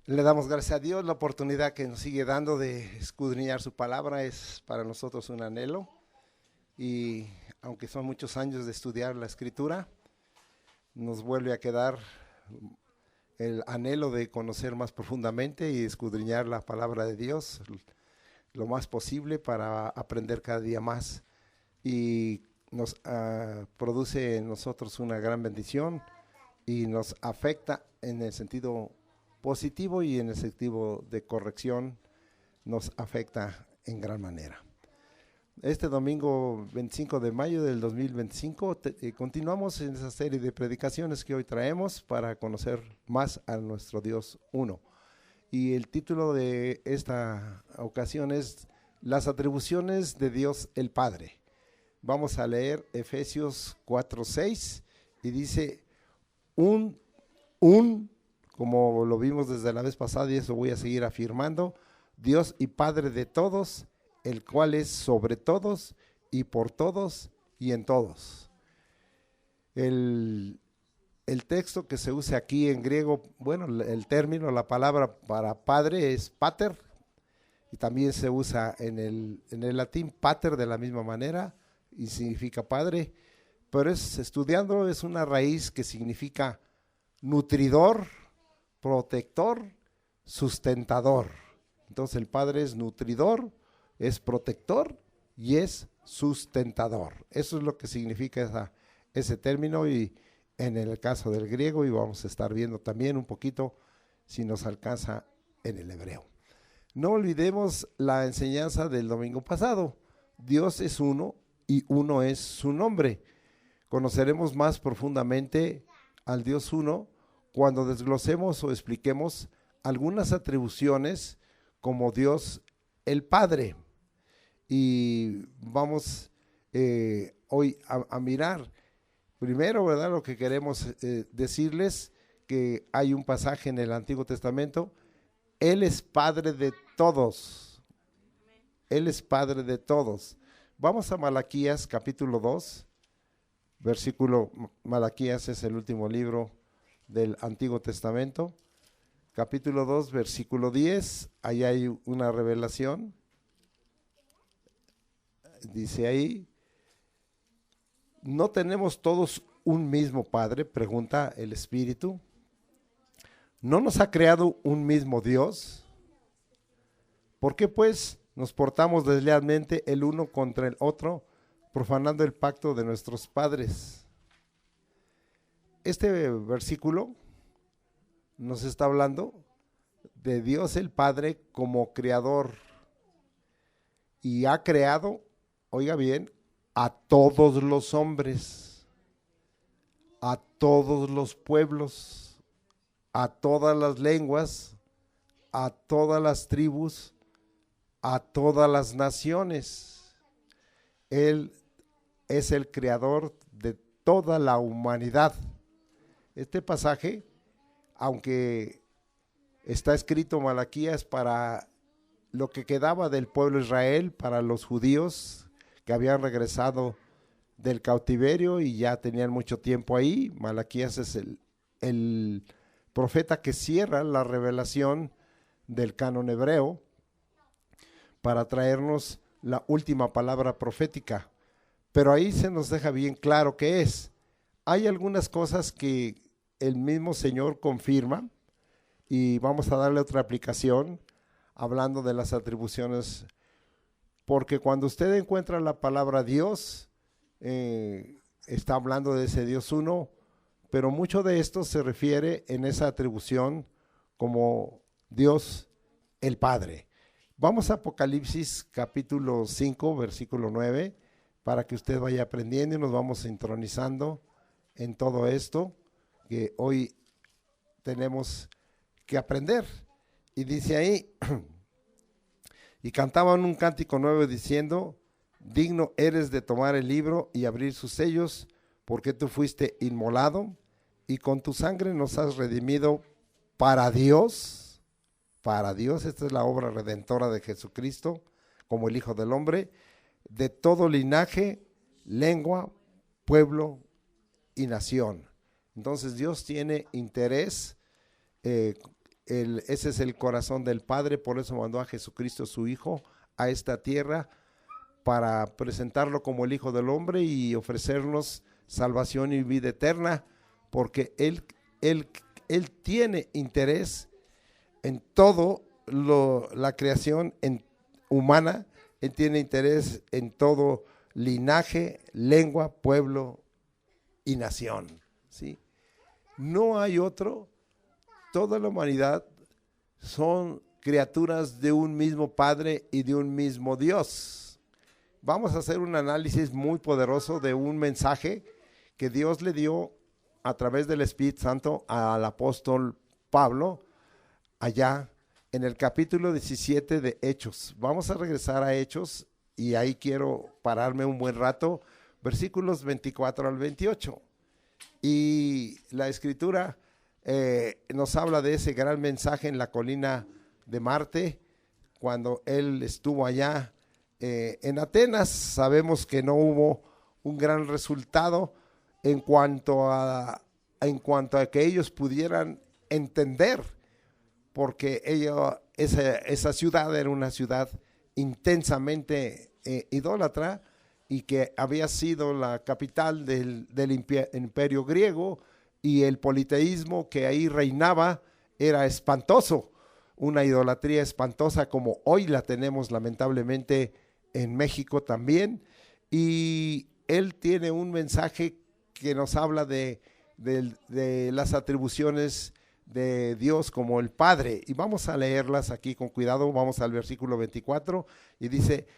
Le damos gracias a Dios la oportunidad que nos sigue dando de escudriñar su palabra. Es para nosotros un anhelo y aunque son muchos años de estudiar la escritura, nos vuelve a quedar el anhelo de conocer más profundamente y escudriñar la palabra de Dios lo más posible para aprender cada día más, y nos produce en nosotros una gran bendición y nos afecta en el sentido positivo, y en el sentido de corrección nos afecta en gran manera. Este domingo 25 de mayo del 2025 continuamos en esa serie de predicaciones que hoy traemos para conocer más a nuestro Dios uno. Y el título de esta ocasión es Las atribuciones de Dios el Padre. Vamos a leer Efesios 4:6 y dice como lo vimos desde la vez pasada, y eso voy a seguir afirmando: Dios y Padre de todos, el cual es sobre todos y por todos y en todos. El texto que se usa aquí en griego, bueno, el término, la palabra para padre es pater, y también se usa en el latín pater de la misma manera, y significa padre, pero estudiando es una raíz que significa nutridor, protector, sustentador. Entonces el Padre es nutridor, es protector y es sustentador. Eso es lo que significa ese término, y en el caso del griego, y vamos a estar viendo también un poquito si nos alcanza en el hebreo. No olvidemos la enseñanza del domingo pasado. Dios es uno y uno es su nombre. Conoceremos más profundamente al Dios uno cuando desglosemos o expliquemos algunas atribuciones como Dios el Padre. Y vamos hoy a mirar primero, ¿verdad? Lo que queremos decirles, que hay un pasaje en el Antiguo Testamento: Él es Padre de todos. Él es Padre de todos. Vamos a Malaquías capítulo 2, versículo. Malaquías es el último libro del Antiguo Testamento, capítulo 2, versículo 10. Ahí hay una revelación. Dice ahí: ¿no tenemos todos un mismo Padre?, pregunta el Espíritu. ¿No nos ha creado un mismo Dios? ¿Por qué pues nos portamos deslealmente el uno contra el otro, profanando el pacto de nuestros padres? Este versículo nos está hablando de Dios el Padre como creador, y ha creado, oiga bien, a todos los hombres, a todos los pueblos, a todas las lenguas, a todas las tribus, a todas las naciones. Él es el creador de toda la humanidad. Este pasaje, aunque está escrito Malaquías para lo que quedaba del pueblo de Israel, para los judíos que habían regresado del cautiverio y ya tenían mucho tiempo ahí. Malaquías es el profeta que cierra la revelación del canon hebreo para traernos la última palabra profética. Pero ahí se nos deja bien claro qué es. Hay algunas cosas que el mismo Señor confirma, y vamos a darle otra aplicación hablando de las atribuciones, porque cuando usted encuentra la palabra Dios, está hablando de ese Dios uno, pero mucho de esto se refiere en esa atribución como Dios el Padre. Vamos a Apocalipsis capítulo 5, versículo 9, para que usted vaya aprendiendo y nos vamos intronizando en todo esto que hoy tenemos que aprender. Y dice ahí: y cantaban un cántico nuevo diciendo: digno eres de tomar el libro y abrir sus sellos, porque tú fuiste inmolado y con tu sangre nos has redimido para Dios. Para Dios, esta es la obra redentora de Jesucristo como el Hijo del Hombre, de todo linaje, lengua, pueblo y nación. Entonces Dios tiene interés ese es el corazón del Padre, por eso mandó a Jesucristo su Hijo a esta tierra para presentarlo como el Hijo del Hombre y ofrecernos salvación y vida eterna, porque Él tiene interés en todo la creación humana. Él tiene interés en todo linaje, lengua, pueblo y nación, ¿sí? No hay otro. Toda la humanidad son criaturas de un mismo Padre y de un mismo Dios. Vamos a hacer un análisis muy poderoso de un mensaje que Dios le dio a través del Espíritu Santo al apóstol Pablo, allá en el capítulo 17 de Hechos. Vamos a regresar a Hechos y ahí quiero pararme un buen rato, versículos 24 al 28. Y la Escritura nos habla de ese gran mensaje en la colina de Marte, cuando él estuvo allá en Atenas. Sabemos que no hubo un gran resultado en cuanto a que ellos pudieran entender, porque esa ciudad era una ciudad intensamente idólatra y que había sido la capital del imperio griego, y el politeísmo que ahí reinaba era espantoso, una idolatría espantosa como hoy la tenemos lamentablemente en México también. Y él tiene un mensaje que nos habla de las atribuciones de Dios como el Padre, y vamos a leerlas aquí con cuidado. Vamos al versículo 24 y dice: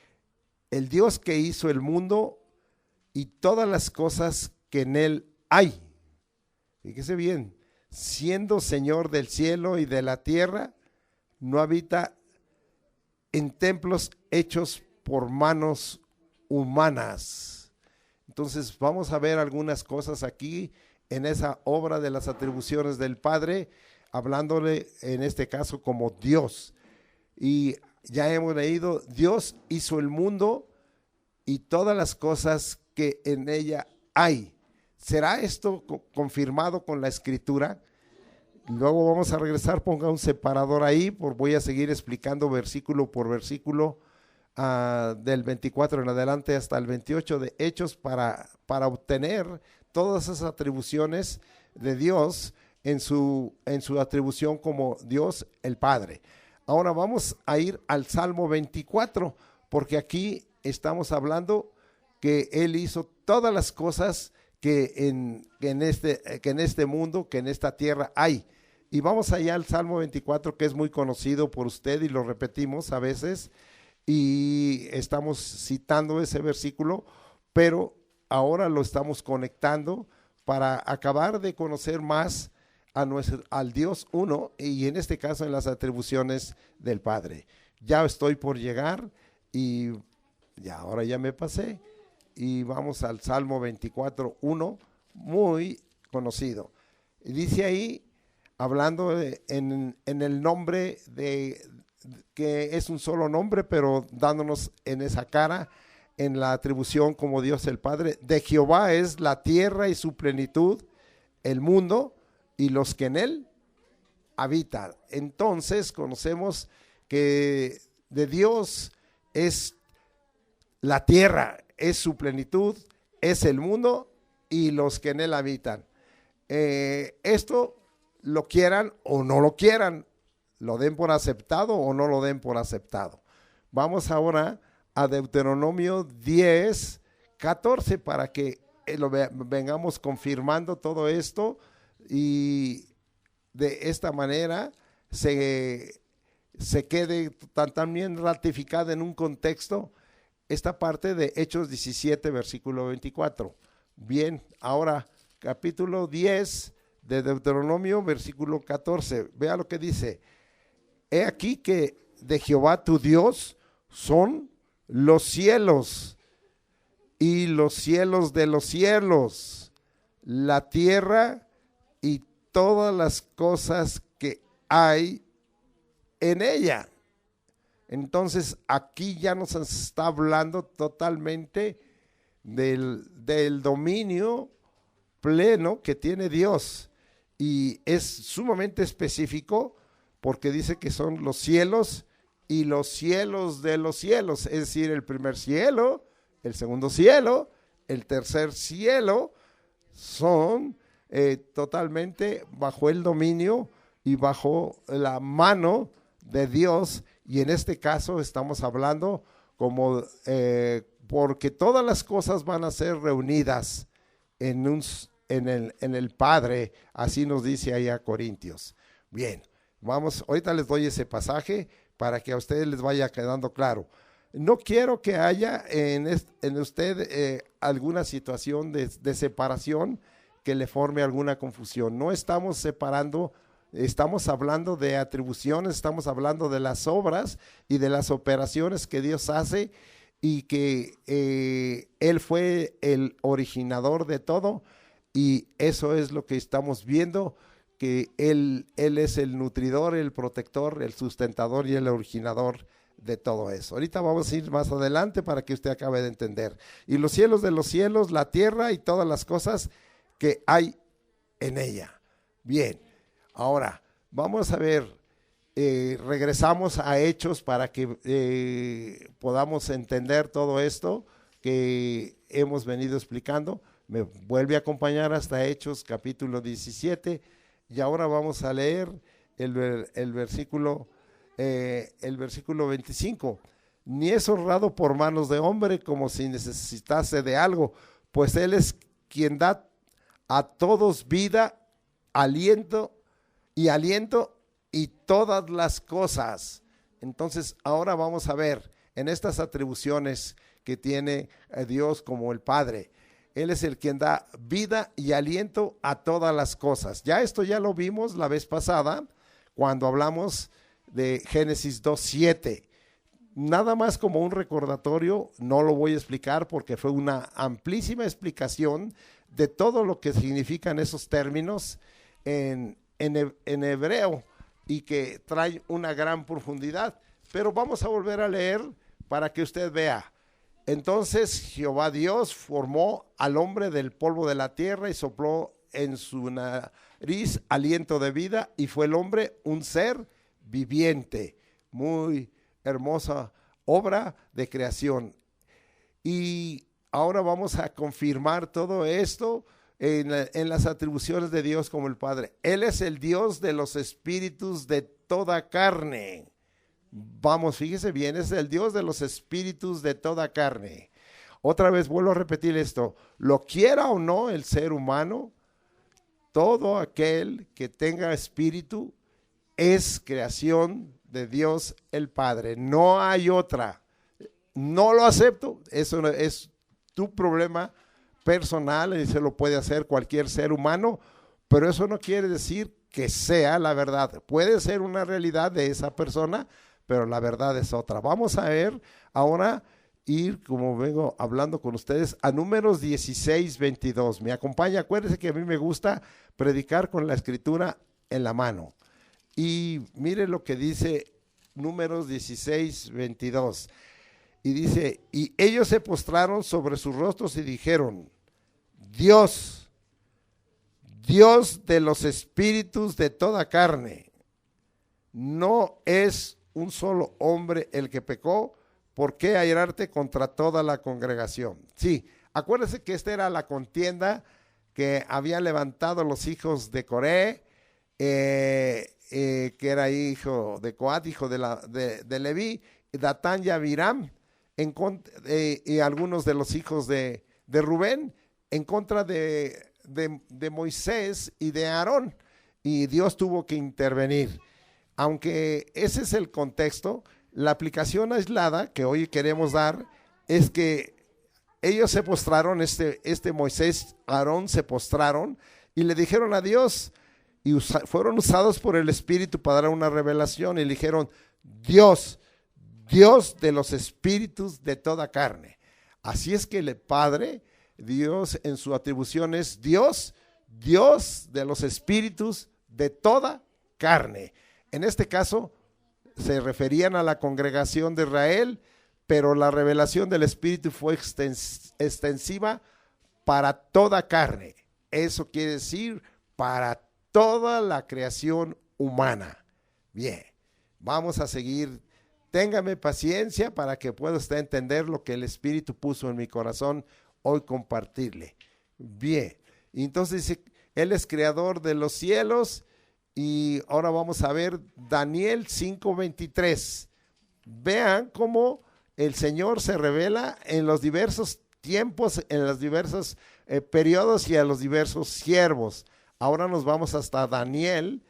el Dios que hizo el mundo y todas las cosas que en él hay. Fíjese bien, siendo Señor del cielo y de la tierra, no habita en templos hechos por manos humanas. Entonces vamos a ver algunas cosas aquí en esa obra de las atribuciones del Padre, hablándole en este caso como Dios. Y ya hemos leído: Dios hizo el mundo y todas las cosas que en ella hay. ¿Será esto confirmado con la Escritura? Luego vamos a regresar, ponga un separador ahí, voy a seguir explicando versículo por versículo, del 24 en adelante hasta el 28 de Hechos, para obtener todas esas atribuciones de Dios en su atribución como Dios el Padre. Ahora vamos a ir al Salmo 24, porque aquí estamos hablando que Él hizo todas las cosas que en este mundo, que en esta tierra hay. Y vamos allá al Salmo 24, que es muy conocido por usted y lo repetimos a veces, y estamos citando ese versículo, pero ahora lo estamos conectando para acabar de conocer más al Dios uno, y en este caso en las atribuciones del Padre. Ya estoy por llegar y ahora ya me pasé. Y vamos al Salmo 24:1, muy conocido. Y dice ahí, hablando en el nombre que es un solo nombre, pero dándonos en esa cara, en la atribución como Dios el Padre: de Jehová es la tierra y su plenitud, el mundo y los que en él habitan. Entonces conocemos que de Dios es la tierra, es su plenitud, es el mundo y los que en él habitan. Esto lo quieran o no lo quieran, lo den por aceptado o no lo den por aceptado. Vamos ahora a Deuteronomio 10:14 para que vengamos confirmando todo esto, y de esta manera se quede también ratificada en un contexto esta parte de Hechos 17, versículo 24. Bien, ahora capítulo 10 de Deuteronomio, versículo 14. Vea lo que dice: he aquí que de Jehová tu Dios son los cielos y los cielos de los cielos, la tierra y todas las cosas que hay en ella. Entonces aquí ya nos está hablando totalmente del dominio pleno que tiene Dios, y es sumamente específico porque dice que son los cielos y los cielos de los cielos, es decir, el primer cielo, el segundo cielo, el tercer cielo, son totalmente bajo el dominio y bajo la mano de Dios, y en este caso estamos hablando como porque todas las cosas van a ser reunidas en el Padre, así nos dice ahí a Corintios. Bien, vamos, ahorita les doy ese pasaje para que a ustedes les vaya quedando claro. No quiero que haya en usted alguna situación de separación que le forme alguna confusión. No estamos separando, estamos hablando de atribuciones, estamos hablando de las obras y de las operaciones que Dios hace, y que Él fue el originador de todo, y eso es lo que estamos viendo, que Él es el nutridor, el protector, el sustentador y el originador de todo eso. Ahorita vamos a ir más adelante para que usted acabe de entender. Y los cielos de los cielos, la tierra y todas las cosas que hay en ella. Bien, ahora vamos a ver, regresamos a Hechos para que podamos entender todo esto que hemos venido explicando. Me vuelve a acompañar hasta Hechos capítulo 17, y ahora vamos a leer el versículo 25. Ni es honrado por manos de hombre como si necesitase de algo, pues Él es quien da a todos vida, aliento y todas las cosas. Entonces ahora vamos a ver en estas atribuciones que tiene Dios como el Padre. Él es el quien da vida y aliento a todas las cosas. Esto ya lo vimos la vez pasada cuando hablamos de Génesis 2:7. Nada más como un recordatorio, no lo voy a explicar porque fue una amplísima explicación de todo lo que significan esos términos en hebreo, y que trae una gran profundidad. Pero vamos a volver a leer para que usted vea. Entonces Jehová Dios formó al hombre del polvo de la tierra y sopló en su nariz aliento de vida, y fue el hombre un ser viviente. Muy hermosa obra de creación. Y ahora vamos a confirmar todo esto en las atribuciones de Dios como el Padre. Él es el Dios de los espíritus de toda carne. Vamos, fíjese bien, es el Dios de los espíritus de toda carne. Otra vez vuelvo a repetir esto: lo quiera o no el ser humano, todo aquel que tenga espíritu es creación de Dios el Padre. No hay otra. No lo acepto, eso es tu problema personal y se lo puede hacer cualquier ser humano, pero eso no quiere decir que sea la verdad. Puede ser una realidad de esa persona, pero la verdad es otra. Vamos a ver ahora, como vengo hablando con ustedes, a Números 16:22. Me acompaña, acuérdense que a mí me gusta predicar con la escritura en la mano. Y mire lo que dice Números 16:22. Y dice: y ellos se postraron sobre sus rostros y dijeron: Dios de los espíritus de toda carne, no es un solo hombre el que pecó, ¿por qué airarte contra toda la congregación? Sí, acuérdense que esta era la contienda que habían levantado los hijos de Coré, que era hijo de Coat, hijo de Leví, Datán y Abiram, y algunos de los hijos de Rubén, en contra de Moisés y de Aarón, y Dios tuvo que intervenir. Aunque ese es el contexto, la aplicación aislada que hoy queremos dar es que ellos se postraron, Moisés, Aarón se postraron y le dijeron a Dios, y fueron usados por el Espíritu para dar una revelación, y le dijeron: Dios de los espíritus de toda carne. Así es que el Padre, Dios en su atribución es Dios de los espíritus de toda carne. En este caso se referían a la congregación de Israel, pero la revelación del Espíritu fue extensiva para toda carne. Eso quiere decir para toda la creación humana. Bien, vamos a seguir. Téngame paciencia para que pueda usted entender lo que el Espíritu puso en mi corazón hoy compartirle. Bien, entonces dice, Él es creador de los cielos. Y ahora vamos a ver Daniel 5:23. Vean cómo el Señor se revela en los diversos tiempos, en los diversos periodos y a los diversos siervos. Ahora nos vamos hasta Daniel.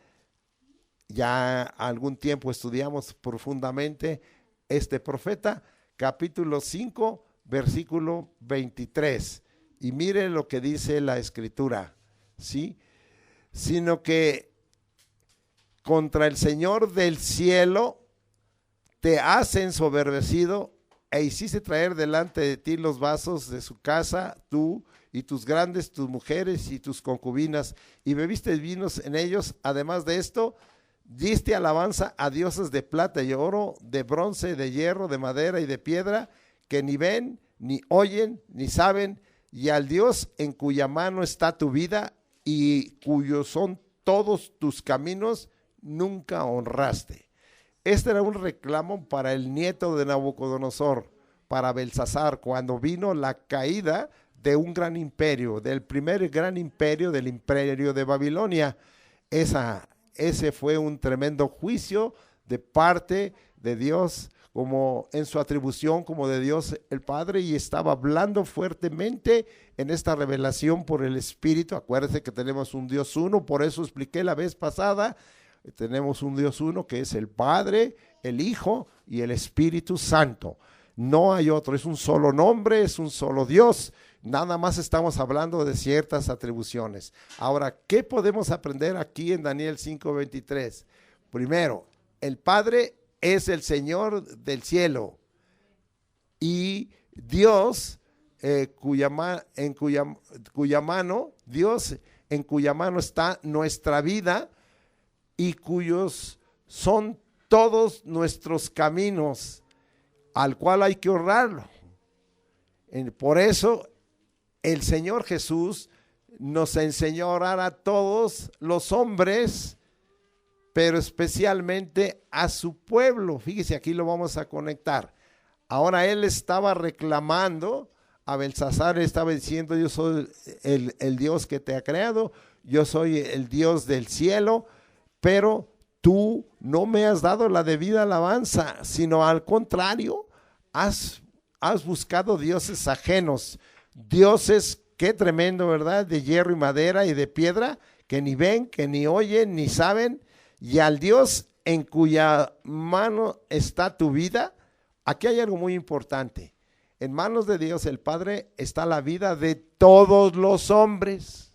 Ya algún tiempo estudiamos profundamente este profeta, capítulo 5, versículo 23. Y mire lo que dice la Escritura, ¿sí? Sino que contra el Señor del cielo te has ensoberbecido e hiciste traer delante de ti los vasos de su casa, tú y tus grandes, tus mujeres y tus concubinas, y bebiste vinos en ellos. Además de esto, diste alabanza a dioses de plata y oro, de bronce, de hierro, de madera y de piedra, que ni ven, ni oyen, ni saben, y al Dios en cuya mano está tu vida y cuyos son todos tus caminos, nunca honraste. Este era un reclamo para el nieto de Nabucodonosor, para Belsasar, cuando vino la caída de un gran imperio, del primer gran imperio, del imperio de Babilonia. Ese fue un tremendo juicio de parte de Dios, como en su atribución como de Dios el Padre, y estaba hablando fuertemente en esta revelación por el Espíritu. Acuérdense que tenemos un Dios uno, por eso expliqué la vez pasada, tenemos un Dios uno que es el Padre, el Hijo y el Espíritu Santo. No hay otro, es un solo nombre, es un solo Dios. Nada más estamos hablando de ciertas atribuciones. Ahora, ¿qué podemos aprender aquí en Daniel 5:23? Primero, el Padre es el Señor del cielo y Dios, cuya mano está nuestra vida y cuyos son todos nuestros caminos, al cual hay que honrarlo. Por eso el Señor Jesús nos enseñó a orar a todos los hombres, pero especialmente a su pueblo. Fíjese, aquí lo vamos a conectar. Ahora él estaba reclamando, a Belsasar estaba diciendo, yo soy el Dios que te ha creado, yo soy el Dios del cielo, pero tú no me has dado la debida alabanza, sino al contrario, has buscado dioses ajenos, dioses, qué tremendo, ¿verdad?, de hierro y madera y de piedra, que ni ven, que ni oyen, ni saben, y al Dios en cuya mano está tu vida. Aquí hay algo muy importante. En manos de Dios el Padre está la vida de todos los hombres.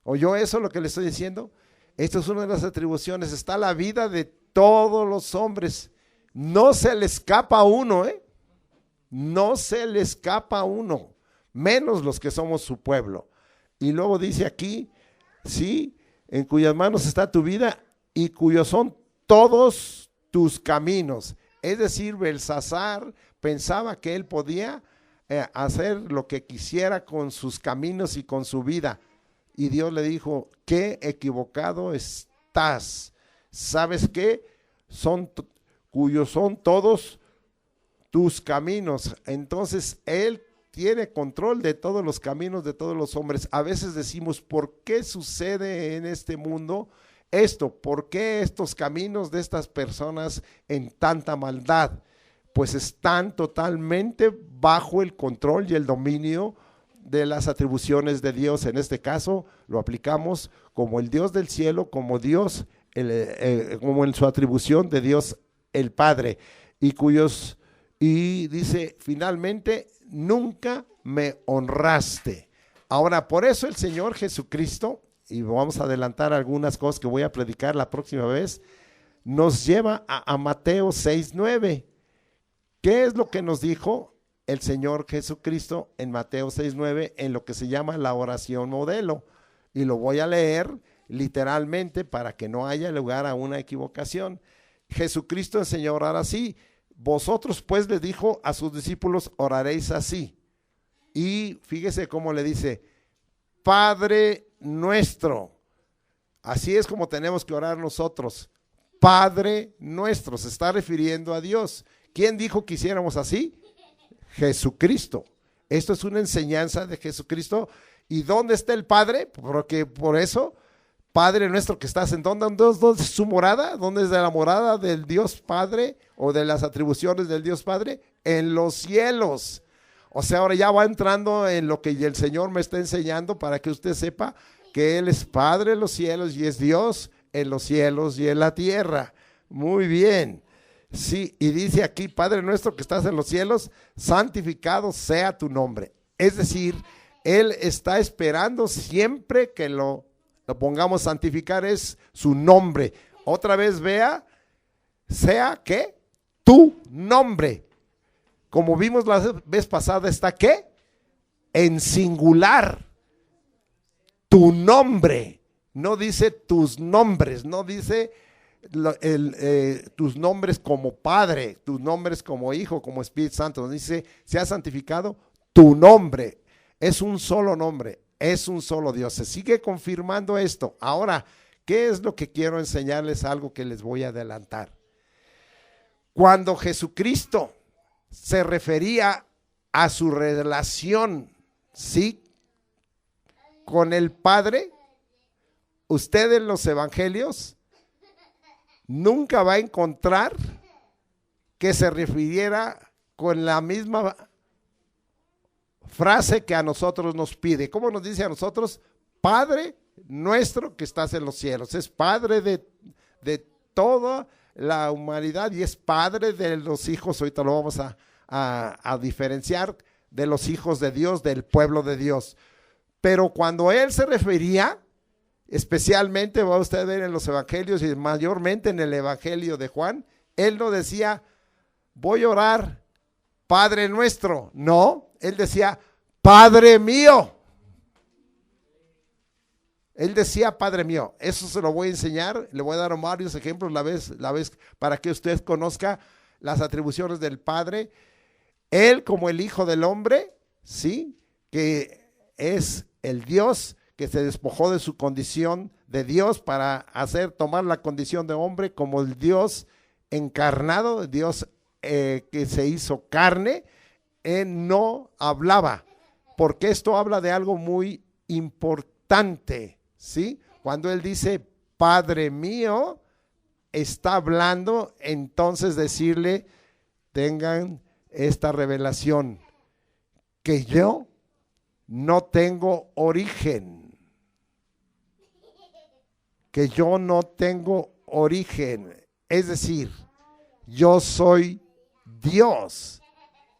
¿Oyó eso lo que le estoy diciendo? Esto es una de las atribuciones. Está la vida de todos los hombres. No se le escapa a uno, no se le escapa a uno, menos los que somos su pueblo. Y luego dice aquí, sí, en cuyas manos está tu vida y cuyos son todos tus caminos. Es decir, Belsasar pensaba que él podía hacer lo que quisiera con sus caminos y con su vida. Y Dios le dijo, qué equivocado estás. ¿Sabes qué? Cuyos son todos tus caminos. Entonces él tiene control de todos los caminos de todos los hombres. A veces decimos, ¿por qué sucede en este mundo esto? ¿Por qué estos caminos de estas personas en tanta maldad? Pues están totalmente bajo el control y el dominio de las atribuciones de Dios. En este caso lo aplicamos como el Dios del cielo, como Dios, como en su atribución de Dios el Padre, y dice finalmente, nunca me honraste. Ahora, por eso el Señor Jesucristo, y vamos a adelantar algunas cosas que voy a predicar la próxima vez, nos lleva a Mateo 6:9. ¿Qué es lo que nos dijo el Señor Jesucristo en Mateo 6:9 en lo que se llama la oración modelo? Y lo voy a leer literalmente para que no haya lugar a una equivocación. Jesucristo enseñó a orar así. Vosotros pues, le dijo a sus discípulos, oraréis así. Y fíjese cómo le dice, Padre nuestro. Así es como tenemos que orar nosotros. Padre nuestro, se está refiriendo a Dios. ¿Quién dijo que hiciéramos así? Jesucristo. Esto es una enseñanza de Jesucristo. ¿Y dónde está el Padre? Porque por eso, Padre nuestro que estás en ¿dónde es su morada? ¿Dónde es de la morada del Dios Padre o de las atribuciones del Dios Padre? En los cielos. O sea, ahora ya va entrando en lo que el Señor me está enseñando para que usted sepa que Él es Padre en los cielos y es Dios en los cielos y en la tierra. Muy bien. Sí, y dice aquí, Padre nuestro que estás en los cielos, santificado sea tu nombre. Es decir, Él está esperando siempre que lo pongamos santificar, es su nombre. Otra vez vea, sea que tu nombre. Como vimos la vez pasada, está ¿qué? En singular. Tu nombre. No dice tus nombres, no dice tus nombres como Padre, tus nombres como Hijo, como Espíritu Santo. Nos dice, se ha santificado tu nombre. Es un solo nombre, es un solo Dios. Se sigue confirmando esto. Ahora, ¿qué es lo que quiero enseñarles? Algo que les voy a adelantar. Cuando Jesucristo se refería a su relación, ¿sí?, con el Padre, usted en los evangelios nunca va a encontrar que se refiriera con la misma frase que a nosotros nos pide. ¿Cómo nos dice a nosotros? Padre nuestro que estás en los cielos. Es Padre de toda la humanidad y es Padre de los hijos. Ahorita lo vamos a diferenciar de los hijos de Dios, del pueblo de Dios. Pero cuando Él se refería, especialmente va usted a ver en los evangelios y mayormente en el evangelio de Juan, Él no decía, voy a orar, Padre nuestro. No, Él decía, Padre mío. Él decía, Padre mío. Eso se lo voy a enseñar, le voy a dar varios ejemplos la vez para que usted conozca las atribuciones del Padre. Él como el Hijo del Hombre, ¿sí?, que es el Dios que se despojó de su condición de Dios para tomar la condición de hombre como el Dios encarnado, Dios que se hizo carne. Él no hablaba, porque esto habla de algo muy importante, ¿sí? Cuando Él dice, Padre mío, está hablando, entonces decirle, tengan esta revelación, que yo no tengo origen, que yo no tengo origen, es decir, yo soy Dios,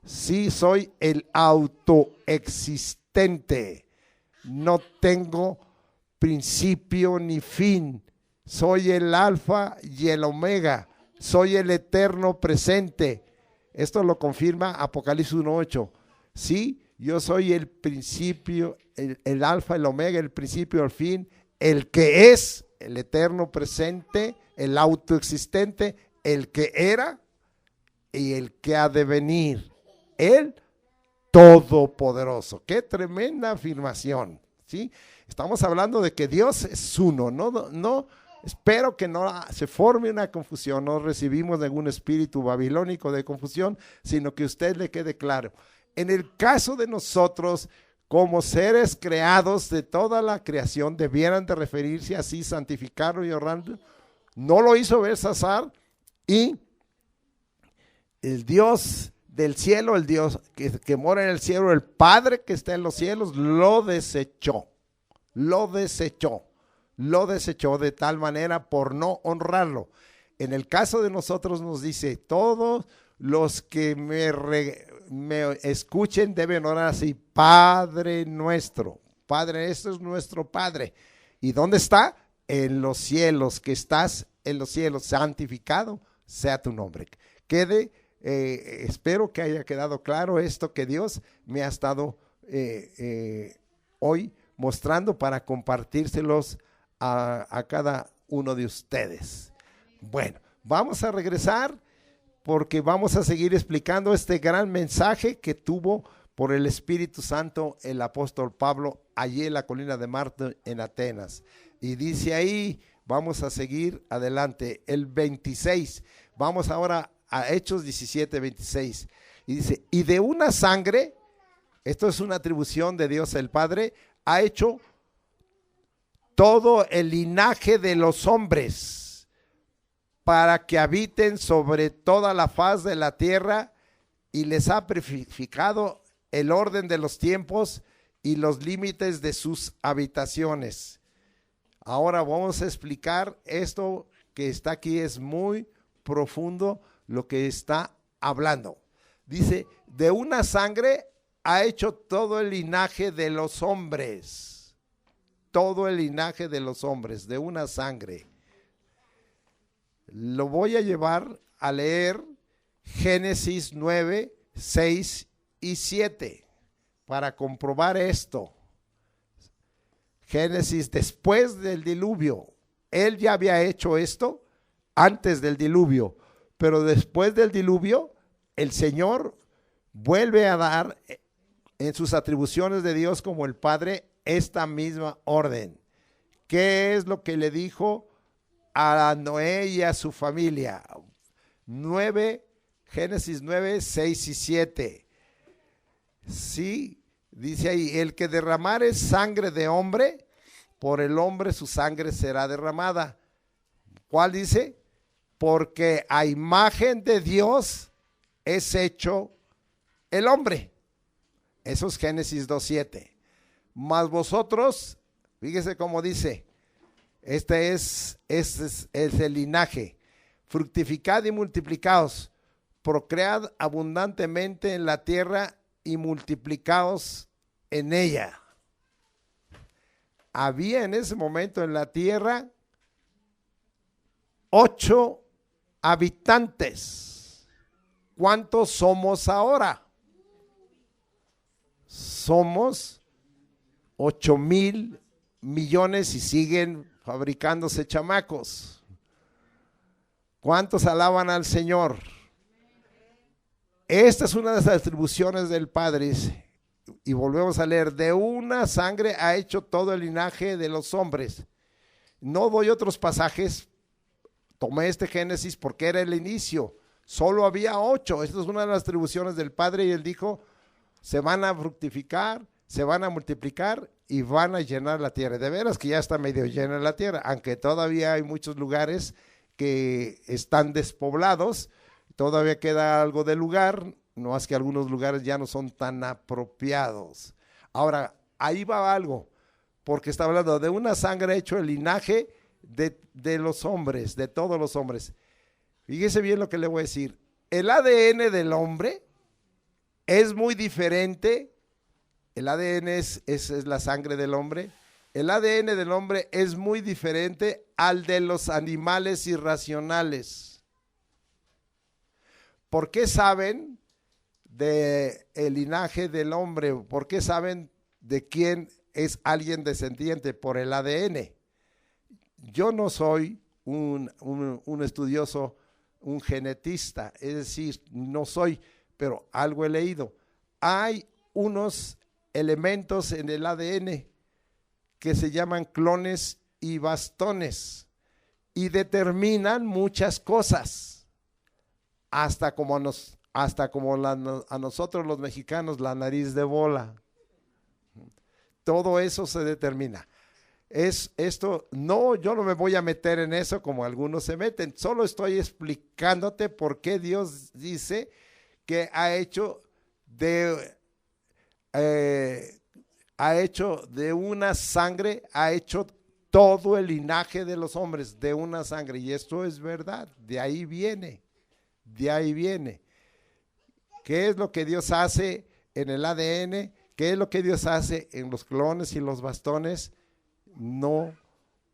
sí, soy el autoexistente, no tengo principio ni fin, soy el alfa y el omega, soy el eterno presente. Esto lo confirma Apocalipsis 1:8, sí. Yo soy el principio, el alfa, el omega, el principio, el fin, el que es, el eterno presente, el autoexistente, el que era y el que ha de venir, el todopoderoso. Qué tremenda afirmación, ¿sí? Estamos hablando de que Dios es uno, no, espero que no se forme una confusión, no recibimos ningún espíritu babilónico de confusión, sino que a usted le quede claro. En el caso de nosotros, como seres creados de toda la creación, debieran de referirse así, santificarlo y honrarlo. No lo hizo Belsasar, y el Dios del cielo, el Dios que mora en el cielo, el Padre que está en los cielos, lo desechó de tal manera por no honrarlo. En el caso de nosotros nos dice, todos los que me escuchen deben orar así, Padre nuestro. Padre, esto es nuestro Padre. ¿Y dónde está? En los cielos, que estás en los cielos, santificado sea tu nombre. Espero que haya quedado claro esto que Dios me ha estado hoy mostrando para compartírselos a cada uno de ustedes. Bueno, vamos a regresar porque vamos a seguir explicando este gran mensaje que tuvo por el Espíritu Santo el apóstol Pablo allí en la colina de Marte en Atenas. Y dice ahí, vamos a seguir adelante, el 26. Vamos ahora a Hechos 17, 26. Y dice, y de una sangre, esto es una atribución de Dios el Padre, ha hecho todo el linaje de los hombres para que habiten sobre toda la faz de la tierra, y les ha prefijado el orden de los tiempos y los límites de sus habitaciones. Ahora vamos a explicar esto que está aquí, es muy profundo lo que está hablando. Dice, de una sangre ha hecho todo el linaje de los hombres. Todo el linaje de los hombres, de una sangre. Lo voy a llevar a leer Génesis 9, 6 y 7 para comprobar esto. Génesis, después del diluvio. Él ya había hecho esto antes del diluvio, pero después del diluvio, el Señor vuelve a dar en sus atribuciones de Dios como el Padre esta misma orden. ¿Qué es lo que le dijo a Noé y a su familia? Génesis 9, 6 y 7. Sí, dice ahí, el que derramare sangre de hombre, por el hombre su sangre será derramada. ¿Cuál dice? Porque a imagen de Dios es hecho el hombre. Eso es Génesis 2:7. Mas vosotros, fíjese cómo dice, este es el linaje. Fructificad y multiplicaos, procread abundantemente en la tierra y multiplicaos en ella. Había en ese momento en la tierra 8 habitantes. ¿Cuántos somos ahora? Somos 8,000 millones y siguen fabricándose chamacos. ¿Cuántos alaban al Señor? Esta es una de las atribuciones del Padre. Y volvemos a leer, de una sangre ha hecho todo el linaje de los hombres. No doy otros pasajes, tomé este Génesis porque era el inicio. Solo había 8. Esta es una de las atribuciones del Padre y Él dijo, se van a fructificar, se van a multiplicar y van a llenar la tierra. De veras que ya está medio llena la tierra, aunque todavía hay muchos lugares que están despoblados, todavía queda algo de lugar, no es que algunos lugares ya no son tan apropiados. Ahora, ahí va algo, porque está hablando de una sangre hecho el linaje de los hombres, de todos los hombres. Fíjese bien lo que le voy a decir. El ADN del hombre es muy diferente. El ADN es la sangre del hombre. El ADN del hombre es muy diferente al de los animales irracionales. ¿Por qué saben del linaje del hombre? ¿Por qué saben de quién es alguien descendiente? Por el ADN. Yo no soy un estudioso, un genetista, es decir, no soy, pero algo he leído. Hay unos elementos en el ADN que se llaman clones y bastones y determinan muchas cosas, hasta como a nosotros los mexicanos la nariz de bola. Todo eso se determina. Yo no me voy a meter en eso como algunos se meten, solo estoy explicándote por qué Dios dice que ha hecho de una sangre, ha hecho todo el linaje de los hombres de una sangre, y esto es verdad, de ahí viene. ¿Qué es lo que Dios hace en el ADN? ¿Qué es lo que Dios hace en los clones y los bastones? No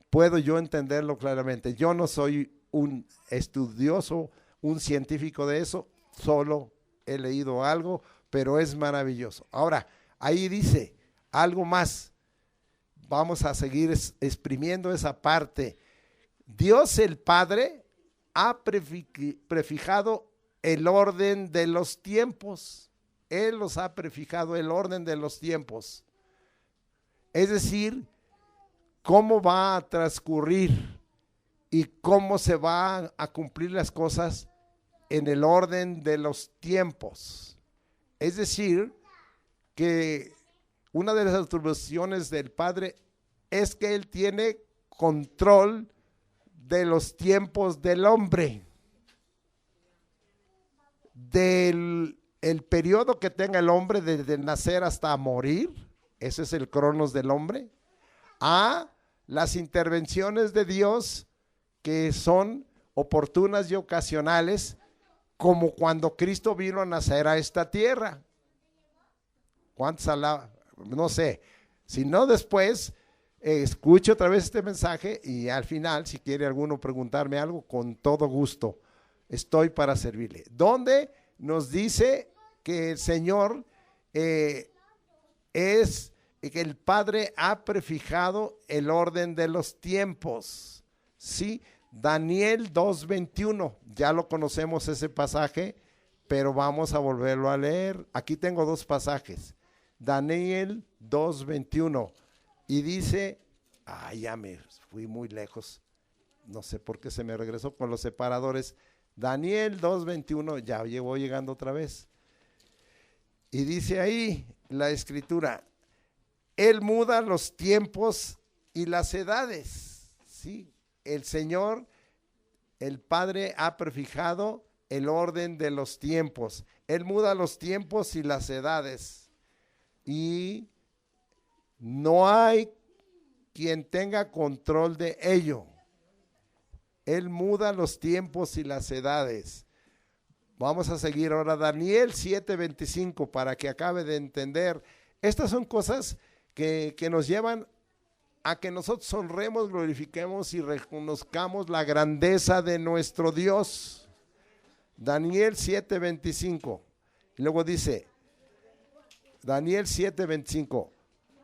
puedo yo entenderlo claramente. Yo no soy un estudioso, un científico de eso, solo he leído algo, pero es maravilloso. Ahora, ahí dice algo más. Vamos a seguir exprimiendo esa parte. Dios el Padre ha prefijado el orden de los tiempos. Él los ha prefijado el orden de los tiempos. Es decir, cómo va a transcurrir y cómo se van a cumplir las cosas en el orden de los tiempos. Es decir, que una de las atribuciones del Padre es que Él tiene control de los tiempos del hombre, del el periodo que tenga el hombre desde nacer hasta morir, ese es el cronos del hombre, a las intervenciones de Dios que son oportunas y ocasionales, como cuando Cristo vino a nacer a esta tierra. ¿Cuántos no sé, si no después escuche otra vez este mensaje y al final, si quiere alguno preguntarme algo, con todo gusto estoy para servirle. ¿Dónde nos dice que el Señor que el Padre ha prefijado el orden de los tiempos? Sí, Daniel 2:21, ya lo conocemos ese pasaje, pero vamos a volverlo a leer. Aquí tengo dos pasajes. Daniel 2:21 y dice, ya me fui muy lejos, no sé por qué se me regresó con los separadores. Daniel 2:21, ya llevo llegando otra vez. Y dice ahí la escritura, Él muda los tiempos y las edades. Sí, el Señor, el Padre ha prefijado el orden de los tiempos. Él muda los tiempos y las edades. Y no hay quien tenga control de ello. Él muda los tiempos y las edades. Vamos a seguir ahora Daniel 7:25 para que acabe de entender. Estas son cosas que nos llevan a que nosotros honremos, glorifiquemos y reconozcamos la grandeza de nuestro Dios. Daniel 7:25. Y luego dice, Daniel 7:25,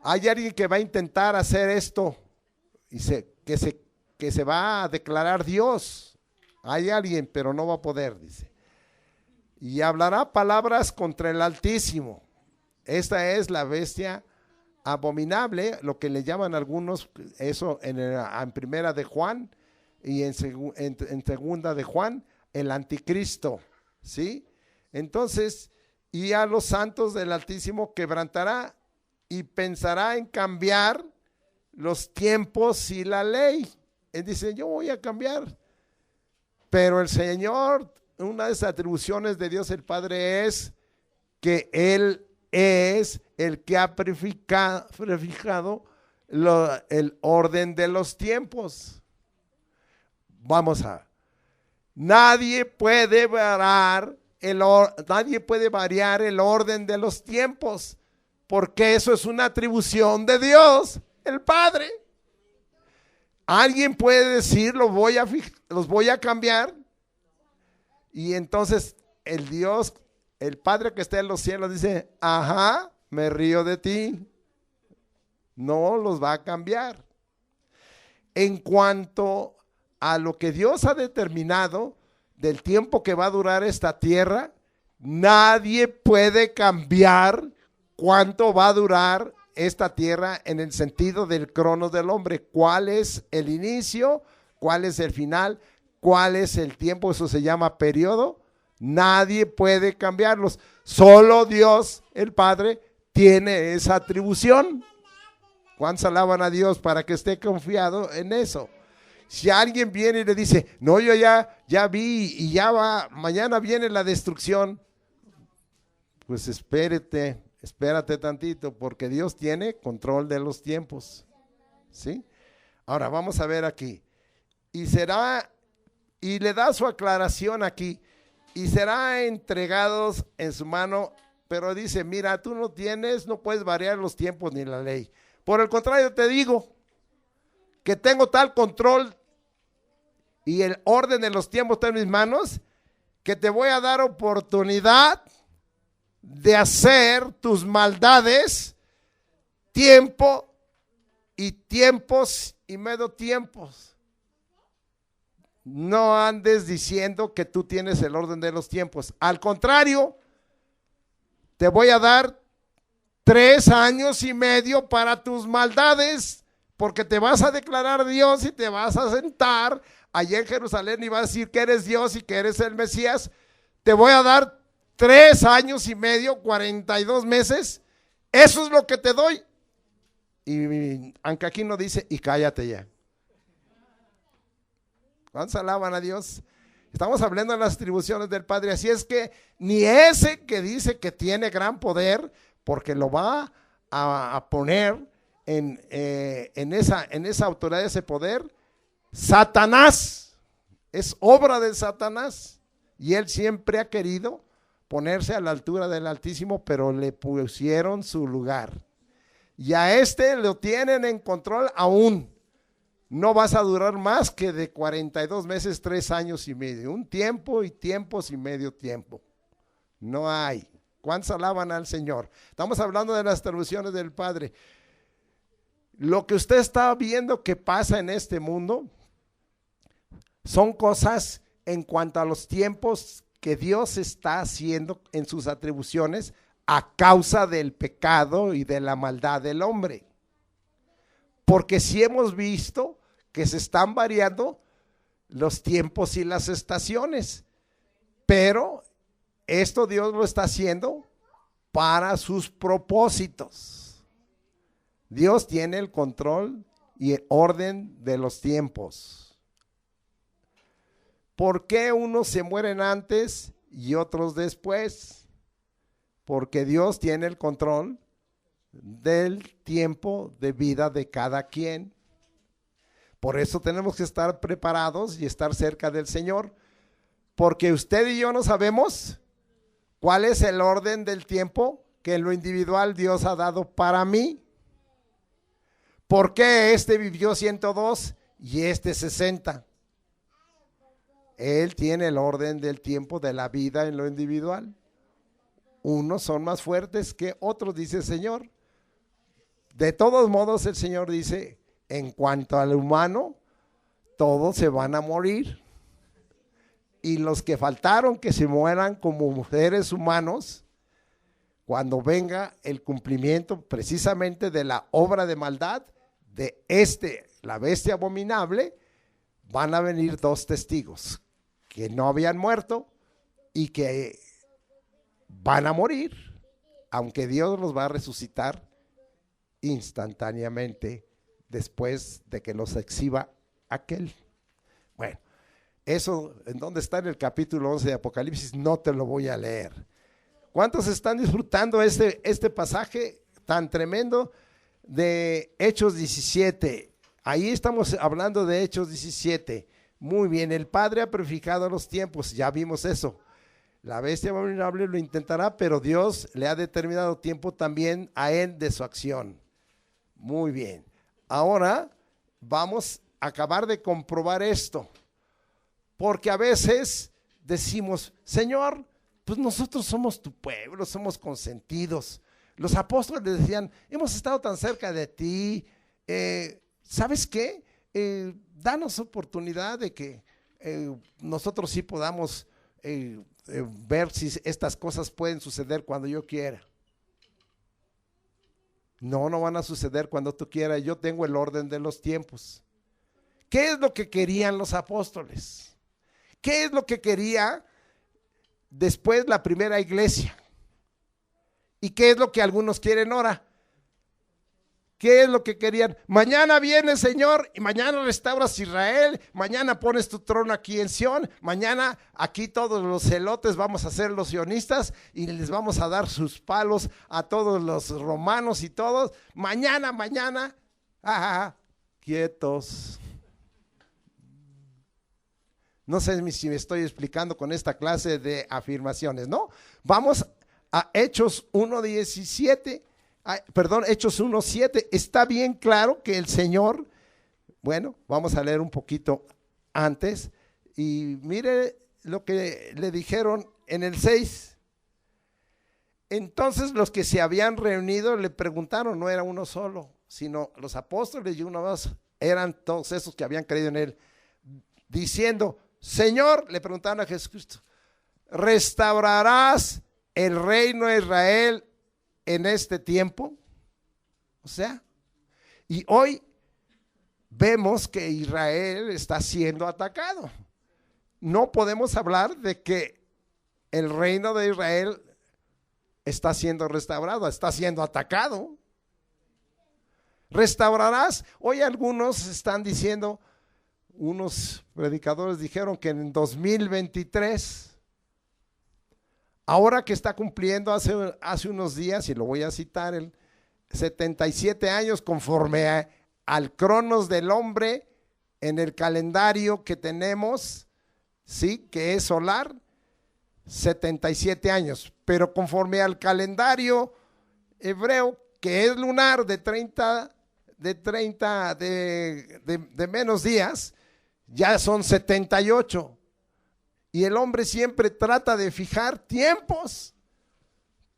hay alguien que va a intentar hacer esto, dice, que se va a declarar Dios. Hay alguien, pero no va a poder, dice. Y hablará palabras contra el Altísimo. Esta es la bestia abominable, lo que le llaman algunos, eso en primera de Juan y en segunda de Juan, el anticristo, ¿sí? Entonces, y a los santos del Altísimo quebrantará y pensará en cambiar los tiempos y la ley. Él dice, yo voy a cambiar. Pero el Señor, una de las atribuciones de Dios el Padre es que Él es el que ha prefijado el orden de los tiempos. Nadie puede variar el orden de los tiempos, porque eso es una atribución de Dios, el Padre. Alguien puede decir, los voy a cambiar, y entonces el Padre que está en los cielos dice, me río de ti. No los va a cambiar. En cuanto a lo que Dios ha determinado del tiempo que va a durar esta tierra, nadie puede cambiar cuánto va a durar esta tierra en el sentido del cronos del hombre. ¿Cuál es el inicio? ¿Cuál es el final? ¿Cuál es el tiempo? Eso se llama periodo. Nadie puede cambiarlos. Solo Dios, el Padre, tiene esa atribución. ¿Cuántos alaban a Dios para que esté confiado en eso? Si alguien viene y le dice, no, yo ya vi y mañana viene la destrucción, pues espérate tantito, porque Dios tiene control de los tiempos. ¿Sí? Ahora vamos a ver aquí. Y le da su aclaración aquí. Y será entregados en su mano, pero dice, mira, tú no puedes variar los tiempos ni la ley. Por el contrario, te digo que tengo tal control y el orden de los tiempos está en mis manos, que te voy a dar oportunidad de hacer tus maldades, tiempo y tiempos y medio tiempos. No andes diciendo que tú tienes el orden de los tiempos. Al contrario, te voy a dar 3 años y medio para tus maldades, porque te vas a declarar Dios y te vas a sentar allá en Jerusalén y vas a decir que eres Dios y que eres el Mesías. Te voy a dar 3 años y medio, 42 meses. Eso es lo que te doy. Y aunque aquí no dice, y cállate ya. ¿Cuántos alaban a Dios? Estamos hablando de las atribuciones del Padre. Así es que ni ese que dice que tiene gran poder, porque lo va a poner en esa autoridad, ese poder, Satanás, es obra de Satanás. Y él siempre ha querido ponerse a la altura del Altísimo, pero le pusieron su lugar. Y a este lo tienen en control aún. No vas a durar más que de 42 meses, 3 años y medio. Un tiempo y tiempos y medio tiempo. No hay. ¿Cuántos alaban al Señor? Estamos hablando de las atribuciones del Padre. Lo que usted está viendo que pasa en este mundo son cosas en cuanto a los tiempos que Dios está haciendo en sus atribuciones a causa del pecado y de la maldad del hombre. Porque sí hemos visto que se están variando los tiempos y las estaciones, pero esto Dios lo está haciendo para sus propósitos. Dios tiene el control y el orden de los tiempos. ¿Por qué unos se mueren antes y otros después? Porque Dios tiene el control del tiempo de vida de cada quien. Por eso tenemos que estar preparados y estar cerca del Señor, porque usted y yo no sabemos cuál es el orden del tiempo que en lo individual Dios ha dado para mí. ¿Por qué este vivió 102 y este 60? Él tiene el orden del tiempo de la vida en lo individual. Unos son más fuertes que otros, dice el Señor. De todos modos, el Señor dice, en cuanto al humano, todos se van a morir. Y los que faltaron que se mueran como seres humanos, cuando venga el cumplimiento precisamente de la obra de maldad de la bestia abominable, van a venir 2 testigos que no habían muerto y que van a morir, aunque Dios los va a resucitar instantáneamente después de que los exhiba aquel. Bueno, eso en donde está en el capítulo 11 de Apocalipsis, no te lo voy a leer. ¿Cuántos están disfrutando este pasaje tan tremendo de Hechos 17? Ahí estamos hablando de Hechos 17. Muy bien, el Padre ha purificado los tiempos, ya vimos eso. La bestia abominable lo intentará, pero Dios le ha determinado tiempo también a él de su acción. Muy bien. Ahora vamos a acabar de comprobar esto, porque a veces decimos, Señor, pues nosotros somos tu pueblo, somos consentidos. Los apóstoles decían, hemos estado tan cerca de ti, ¿sabes qué? Danos oportunidad de que nosotros sí podamos ver si estas cosas pueden suceder cuando yo quiera. No van a suceder cuando tú quieras. Yo tengo el orden de los tiempos. ¿Qué es lo que querían los apóstoles? ¿Qué es lo que quería después la primera iglesia? ¿Y qué es lo que algunos quieren ahora? ¿Qué es lo que querían? Mañana viene el Señor y mañana restauras Israel, mañana pones tu trono aquí en Sión, mañana aquí todos los celotes vamos a ser los sionistas y les vamos a dar sus palos a todos los romanos y todos. Mañana, quietos. No sé si me estoy explicando con esta clase de afirmaciones, ¿no? Vamos a Hechos 1:17. Hechos 1:7, está bien claro que el Señor, bueno, vamos a leer un poquito antes y mire lo que le dijeron en el 6. Entonces los que se habían reunido le preguntaron, no era uno solo, sino los apóstoles y uno más, eran todos esos que habían creído en él, diciendo, Señor, le preguntaron a Jesucristo, ¿restaurarás el reino de Israel en este tiempo? O sea, y hoy vemos que Israel está siendo atacado. No podemos hablar de que el reino de Israel está siendo restaurado, está siendo atacado. ¿Restaurarás? Hoy algunos están diciendo, unos predicadores dijeron que en 2023, ahora que está cumpliendo hace unos días, y lo voy a citar, el 77 años conforme al cronos del hombre en el calendario que tenemos, sí, que es solar, 77 años, pero conforme al calendario hebreo, que es lunar, de menos días, ya son 78. Y el hombre siempre trata de fijar tiempos,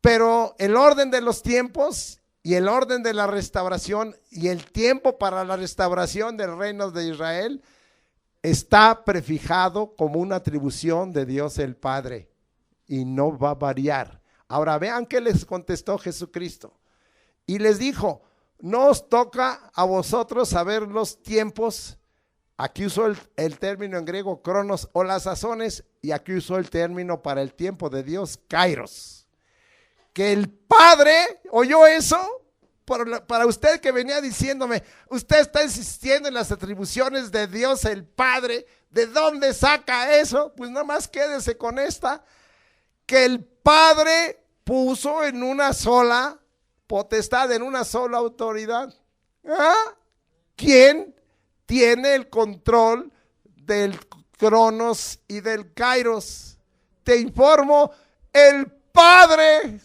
pero el orden de los tiempos y el orden de la restauración y el tiempo para la restauración del reino de Israel está prefijado como una atribución de Dios el Padre y no va a variar. Ahora vean qué les contestó Jesucristo y les dijo: no os toca a vosotros saber los tiempos. Aquí usó el término en griego cronos o las sazones, y aquí usó el término para el tiempo de Dios, kairos. Que el Padre oyó eso. Para usted que venía diciéndome, usted está insistiendo en las atribuciones de Dios el Padre, ¿de dónde saca eso? Pues nada más quédese con esta, que el Padre puso en una sola potestad, en una sola autoridad. ¿Ah? ¿Quién tiene el control del cronos y del kairos? Te informo, el Padre.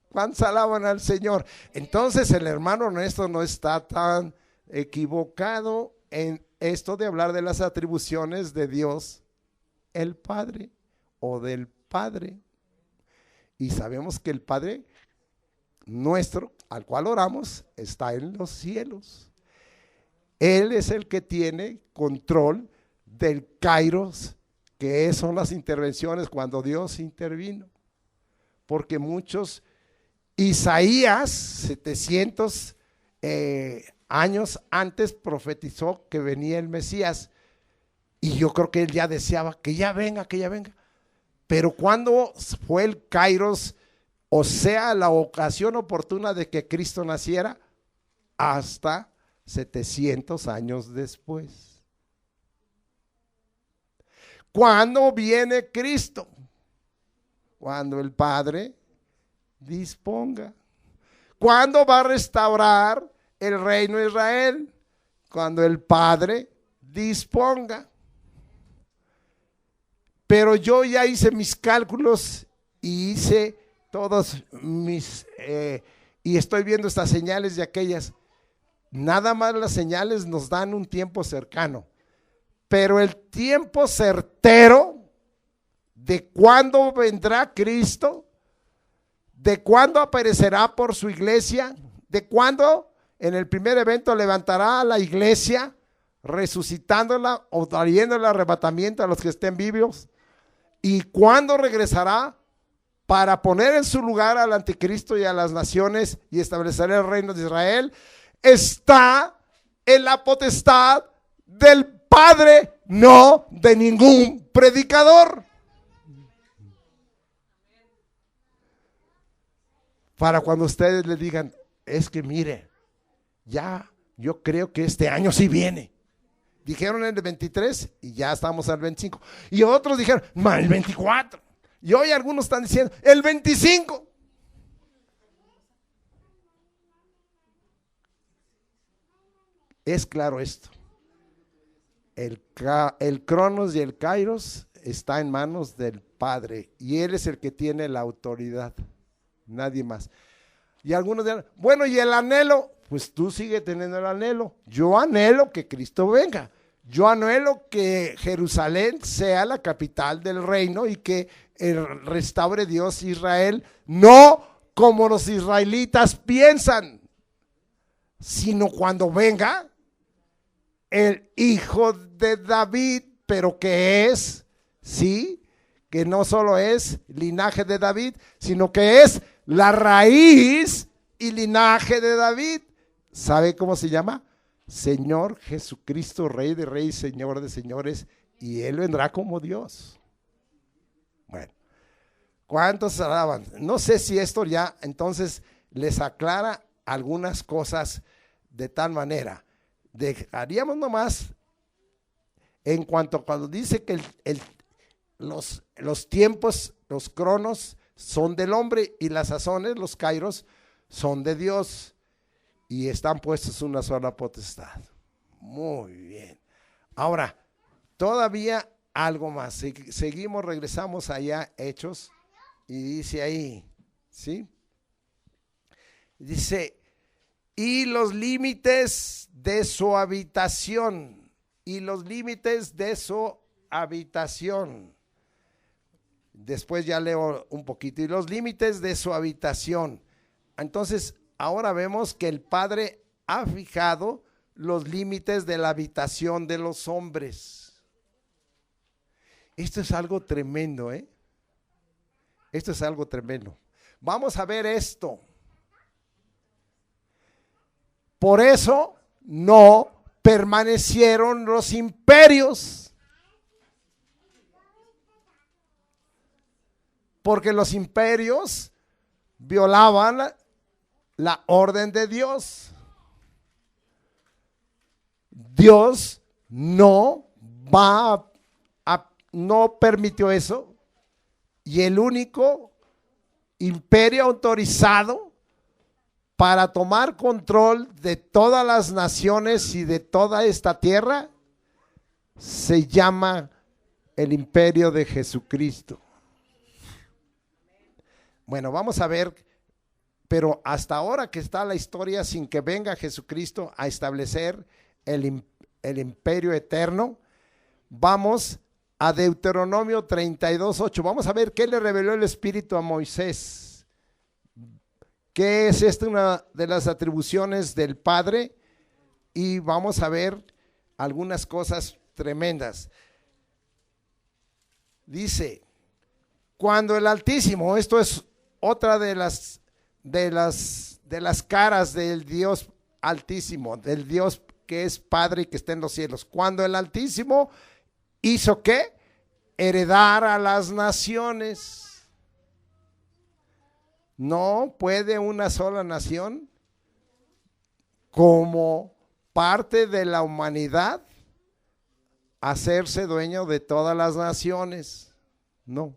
¿Cuántos alaban al Señor? Entonces el hermano Néstor no está tan equivocado en esto de hablar de las atribuciones de Dios el Padre o del Padre. Y sabemos que el Padre nuestro, al cual oramos, está en los cielos. Él es el que tiene control del kairos, que son las intervenciones cuando Dios intervino. Porque muchos, Isaías, 700 años antes, profetizó que venía el Mesías. Y yo creo que él ya deseaba que ya venga, que ya venga. Pero cuando fue el kairos, o sea, la ocasión oportuna de que Cristo naciera, hasta 700 años después. ¿Cuándo viene Cristo? Cuando el Padre disponga. ¿Cuándo va a restaurar el reino de Israel? Cuando el Padre disponga. Pero yo ya hice mis cálculos y hice todos mis y estoy viendo estas señales de aquellas. Nada más las señales nos dan un tiempo cercano, pero el tiempo certero de cuándo vendrá Cristo, de cuándo aparecerá por su iglesia, de cuándo en el primer evento levantará a la iglesia, resucitándola o trayendo el arrebatamiento a los que estén vivos, y cuándo regresará para poner en su lugar al anticristo y a las naciones y establecer el reino de Israel, está en la potestad del Padre, no de ningún predicador. Para cuando ustedes le digan, es que mire, ya yo creo que este año sí viene. Dijeron el 23 y ya estamos al 25. Y otros dijeron, el 24. Y hoy algunos están diciendo, el 25. Es claro esto. El cronos y el kairos está en manos del Padre. Y Él es el que tiene la autoridad. Nadie más. Y algunos dirán, bueno, ¿y el anhelo? Pues tú sigue teniendo el anhelo. Yo anhelo que Cristo venga. Yo anhelo que Jerusalén sea la capital del reino y que restaure Dios Israel, no como los israelitas piensan, sino cuando venga el hijo de David, pero que es, sí, que no solo es linaje de David, sino que es la raíz y linaje de David. ¿Sabe cómo se llama? Señor Jesucristo, Rey de Reyes, Señor de Señores, y Él vendrá como Dios. Bueno, ¿cuántos alaban? No sé si esto ya entonces les aclara algunas cosas de tal manera. Haríamos nomás en cuanto cuando dice que los tiempos, los cronos son del hombre y las sazones, los kairos, son de Dios y están puestos una sola potestad. Muy bien. Ahora, todavía algo más. Seguimos, regresamos allá, Hechos, y dice ahí, ¿sí? Dice, y los límites de su habitación, y los límites de su habitación. Después ya leo un poquito, y los límites de su habitación. Entonces, ahora vemos que el Padre ha fijado los límites de la habitación de los hombres. Esto es algo tremendo, ¿eh? Esto es algo tremendo. Vamos a ver esto. Por eso no permanecieron los imperios. Porque los imperios violaban la orden de Dios. Dios no no permitió eso. Y el único imperio autorizado para tomar control de todas las naciones y de toda esta tierra se llama el imperio de Jesucristo. Bueno, vamos a ver, pero hasta ahora que está la historia sin que venga Jesucristo a establecer el imperio eterno, vamos a Deuteronomio 32:8. Vamos a ver qué le reveló el Espíritu a Moisés. ¿Qué es esta? Una de las atribuciones del Padre. Y vamos a ver algunas cosas tremendas. Dice, cuando el Altísimo, esto es otra de las caras del Dios Altísimo, del Dios que es Padre y que está en los cielos. Cuando el Altísimo hizo ¿qué? Heredar a las naciones. No puede una sola nación como parte de la humanidad hacerse dueño de todas las naciones. No.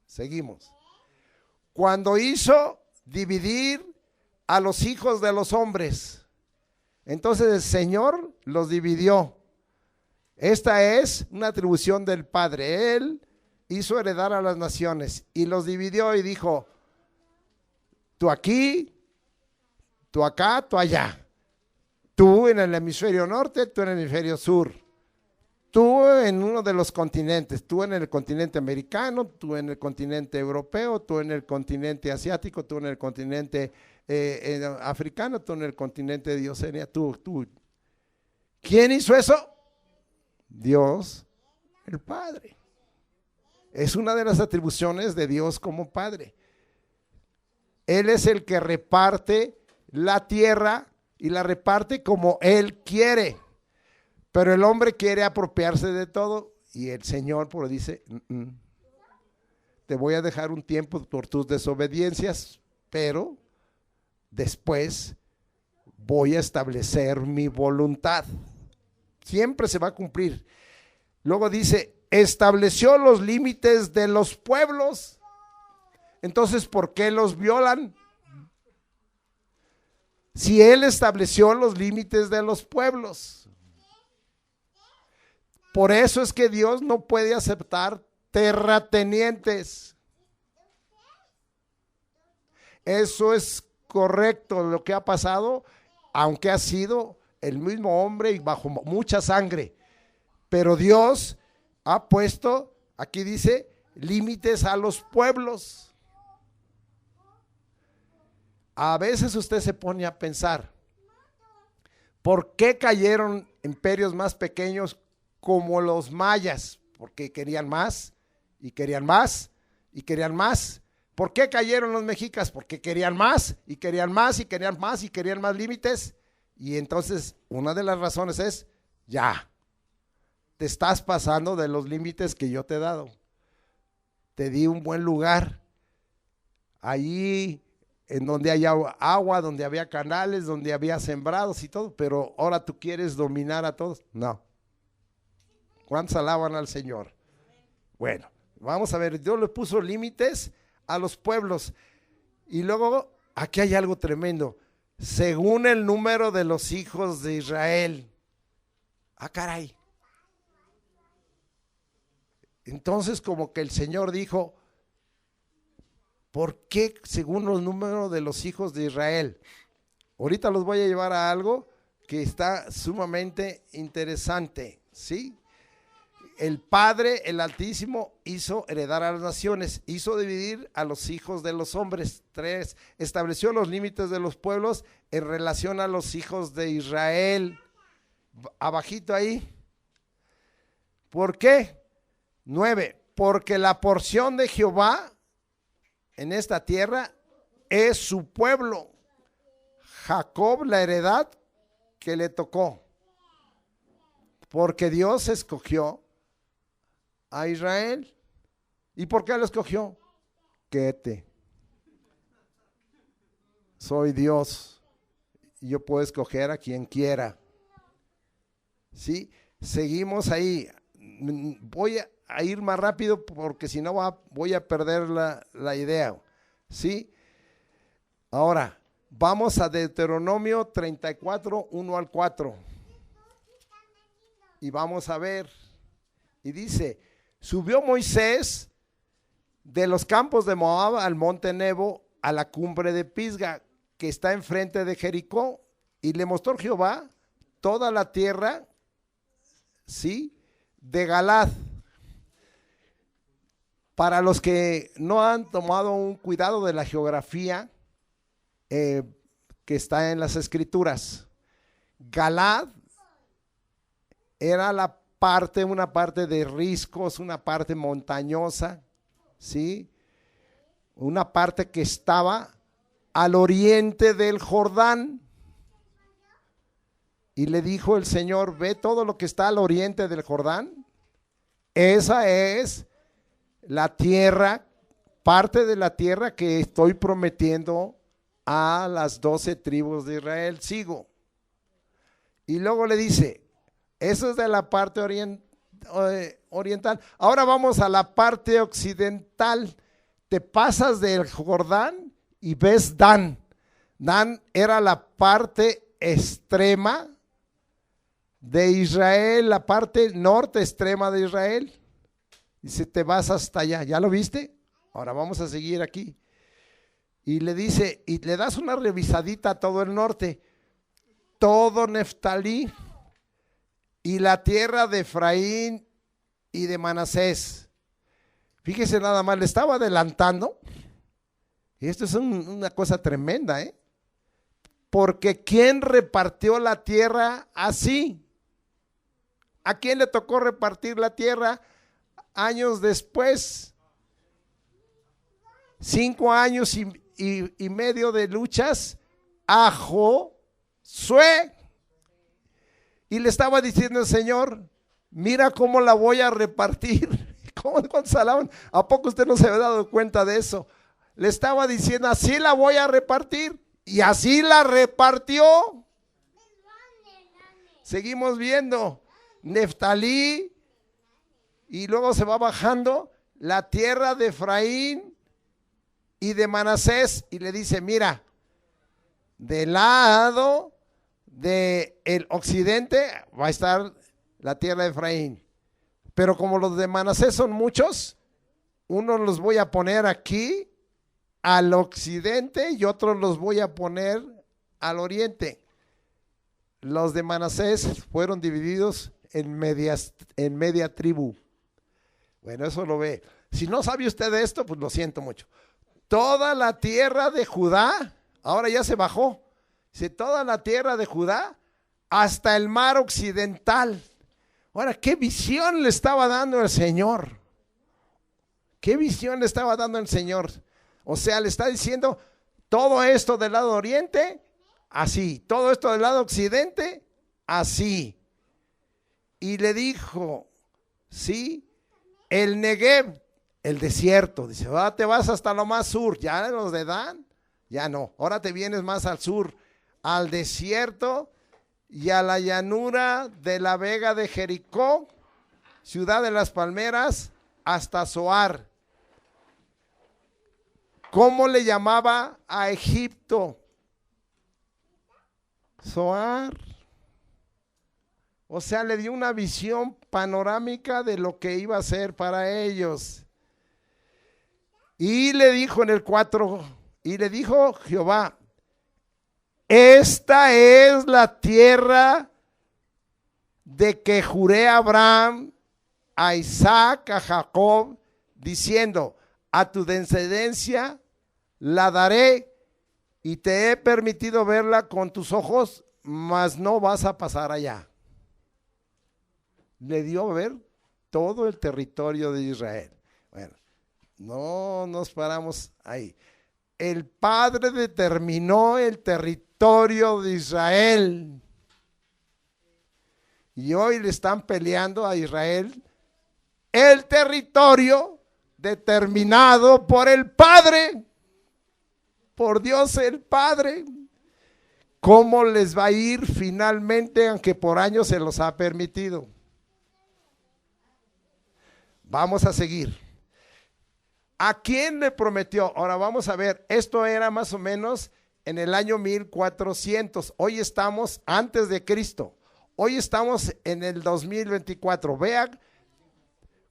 Seguimos. Cuando hizo dividir a los hijos de los hombres, entonces el Señor los dividió. Esta es una atribución del Padre. Él hizo heredar a las naciones y los dividió y dijo, tú aquí, tú acá, tú allá. Tú en el hemisferio norte, tú en el hemisferio sur. Tú en uno de los continentes, tú en el continente americano, tú en el continente europeo, tú en el continente asiático, tú en el continente africano, tú en el continente de Oceanía, tú. ¿Quién hizo eso? Dios, el Padre. Es una de las atribuciones de Dios como Padre. Él es el que reparte la tierra y la reparte como Él quiere. Pero el hombre quiere apropiarse de todo y el Señor por dice, te voy a dejar un tiempo por tus desobediencias, pero después voy a establecer mi voluntad. Siempre se va a cumplir. Luego dice, estableció los límites de los pueblos. Entonces, ¿por qué los violan? Si Él estableció los límites de los pueblos. Por eso es que Dios no puede aceptar terratenientes. Eso es correcto lo que ha pasado, aunque ha sido el mismo hombre y bajo mucha sangre. Pero Dios ha puesto, aquí dice, límites a los pueblos. A veces usted se pone a pensar, ¿por qué cayeron imperios más pequeños como los mayas? Porque querían más y querían más y querían más. ¿Por qué cayeron los mexicas? Porque querían más y querían más y querían más y querían más límites Y entonces una de las razones es, ya, te estás pasando de los límites que yo te he dado. Te di un buen lugar, allí en donde hay agua, donde había canales, donde había sembrados y todo, pero ahora tú quieres dominar a todos. No. ¿Cuántos alaban al Señor? Bueno, vamos a ver, Dios le puso límites a los pueblos. Y luego, aquí hay algo tremendo. Según el número de los hijos de Israel. Ah, caray. Entonces, como que el Señor dijo, ¿por qué según los números de los hijos de Israel? Ahorita los voy a llevar a algo que está sumamente interesante, ¿sí? El Padre, el Altísimo, hizo heredar a las naciones, hizo dividir a los hijos de los hombres. 3, estableció los límites de los pueblos en relación a los hijos de Israel. Abajito ahí. ¿Por qué? 9, porque la porción de Jehová en esta tierra es su pueblo, Jacob la heredad que le tocó, porque Dios escogió a Israel. ¿Y por qué lo escogió? Quete. Soy Dios y yo puedo escoger a quien quiera. ¿Sí? Seguimos ahí. Voy a ir más rápido porque si no voy a perder la idea. ¿Sí? Ahora, vamos a Deuteronomio 34, 1 al 4. Y vamos a ver. Y dice, subió Moisés de los campos de Moab al monte Nebo, a la cumbre de Pisga, que está enfrente de Jericó, y le mostró Jehová toda la tierra, ¿sí?, de Galaad. Para los que no han tomado un cuidado de la geografía que está en las escrituras, Galaad era una parte de riscos, una parte montañosa, ¿sí? Una parte que estaba al oriente del Jordán. Y le dijo el Señor, ve todo lo que está al oriente del Jordán. Esa es la tierra, parte de la tierra que estoy prometiendo a las 12 tribus de Israel. Sigo. Y luego le dice, eso es de la parte oriental. Ahora vamos a la parte occidental. Te pasas del Jordán y ves Dan. Dan era la parte extrema de Israel, la parte norte extrema de Israel. Dice, te vas hasta allá. ¿Ya lo viste? Ahora vamos a seguir aquí. Y le dice, y le das una revisadita a todo el norte. Todo Neftalí y la tierra de Efraín y de Manasés. Fíjese nada más, le estaba adelantando. Y esto es una cosa tremenda, ¿eh? Porque ¿quién repartió la tierra así? ¿A quién le tocó repartir la tierra años después? 5 años y medio de luchas a Josué. Y le estaba diciendo el Señor, mira cómo la voy a repartir. ¿Cuántos alaban? ¿A poco usted no se había dado cuenta de eso? Le estaba diciendo, así la voy a repartir. Y así la repartió. Seguimos viendo. Neftalí. Y luego se va bajando la tierra de Efraín y de Manasés. Y le dice, mira, del lado del occidente va a estar la tierra de Efraín. Pero como los de Manasés son muchos, unos los voy a poner aquí al occidente y otros los voy a poner al oriente. Los de Manasés fueron divididos en media tribu. Bueno, eso lo ve. Si no sabe usted de esto, pues lo siento mucho. Toda la tierra de Judá, ahora ya se bajó. Dice, toda la tierra de Judá hasta el mar occidental. Ahora, ¿qué visión le estaba dando el Señor? ¿Qué visión le estaba dando el Señor? O sea, le está diciendo todo esto del lado oriente así, todo esto del lado occidente, así. Y le dijo, sí, el Negev, el desierto, dice, ahora te vas hasta lo más sur, ya los de Dan, ya no, ahora te vienes más al sur, al desierto y a la llanura de la vega de Jericó, ciudad de las palmeras, hasta Zoar. ¿Cómo le llamaba a Egipto? Zoar. O sea, le dio una visión panorámica de lo que iba a ser para ellos. Y le dijo en el 4, y le dijo Jehová, esta es la tierra de que juré a Abraham, a Isaac, a Jacob, diciendo, a tu descendencia la daré y te he permitido verla con tus ojos, mas no vas a pasar allá. Le dio a ver todo el territorio de Israel. Bueno, no nos paramos ahí. El Padre determinó el territorio de Israel. Y hoy le están peleando a Israel el territorio determinado por el Padre, por Dios el Padre. ¿Cómo les va a ir finalmente, aunque por años se los ha permitido? Vamos a seguir. ¿A quién le prometió? Ahora vamos a ver, esto era más o menos en el año 1400. Hoy estamos antes de Cristo. Hoy estamos en el 2024. Vean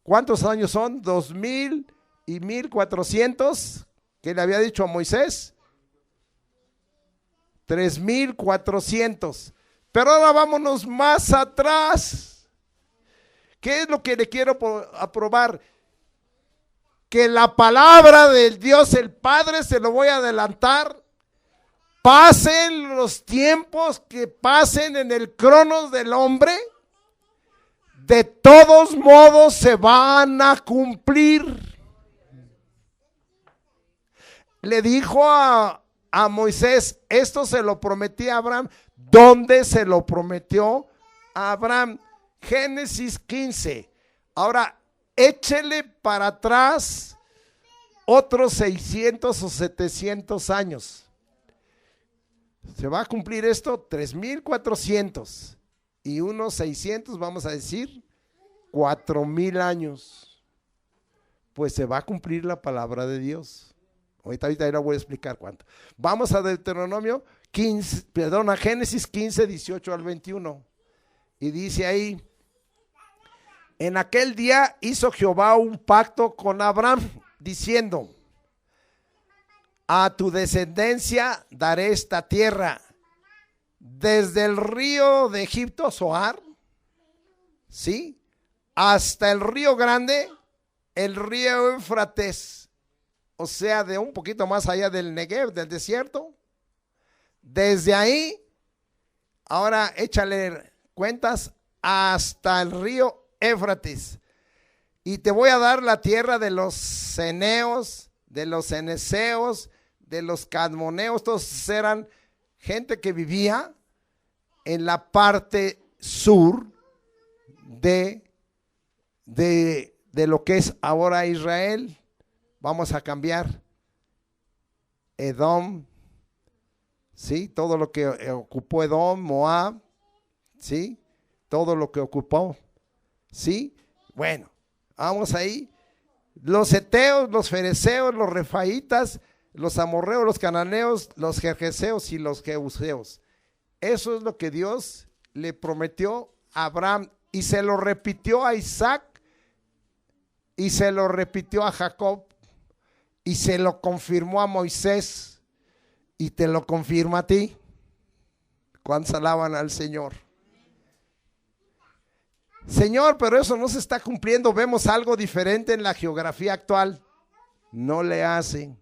cuántos años son, 2000 y 1400, que le había dicho a Moisés. 3400. Pero ahora vámonos más atrás. ¿Qué es lo que le quiero aprobar? Que la palabra del Dios el Padre, se lo voy a adelantar, pasen los tiempos que pasen en el cronos del hombre, de todos modos se van a cumplir. Le dijo a Moisés, esto se lo prometí a Abraham. ¿Dónde se lo prometió a Abraham? Génesis 15. Ahora, échele para atrás otros 600 o 700 años. Se va a cumplir esto, 3400 y unos 600, vamos a decir, 4000 años. Pues se va a cumplir la palabra de Dios. Ahorita le voy a explicar cuánto. Vamos a Deuteronomio 15, perdón, a Génesis 15, 18 al 21. Y dice ahí, en aquel día hizo Jehová un pacto con Abraham, diciendo, a tu descendencia daré esta tierra, desde el río de Egipto, Zoar, ¿sí?, hasta el río grande, el río Éufrates, o sea, de un poquito más allá del Negev, del desierto. Desde ahí, ahora échale cuentas, hasta el río Éufrates. Y te voy a dar la tierra de los ceneos, de los ceneseos, de los cadmoneos. Todos eran gente que vivía en la parte sur de lo que es ahora Israel. Vamos a cambiar. Edom, ¿sí? Todo lo que ocupó Edom, Moab, ¿sí? Todo lo que ocupó, ¿sí? Bueno, vamos ahí. Los heteos, los fereceos, los refaitas, los amorreos, los cananeos, los jerjeseos y los jebuseos. Eso es lo que Dios le prometió a Abraham y se lo repitió a Isaac y se lo repitió a Jacob y se lo confirmó a Moisés y te lo confirma a ti. ¿Cuántos alaban al Señor? Señor, pero eso no se está cumpliendo. Vemos algo diferente en la geografía actual. No le hacen.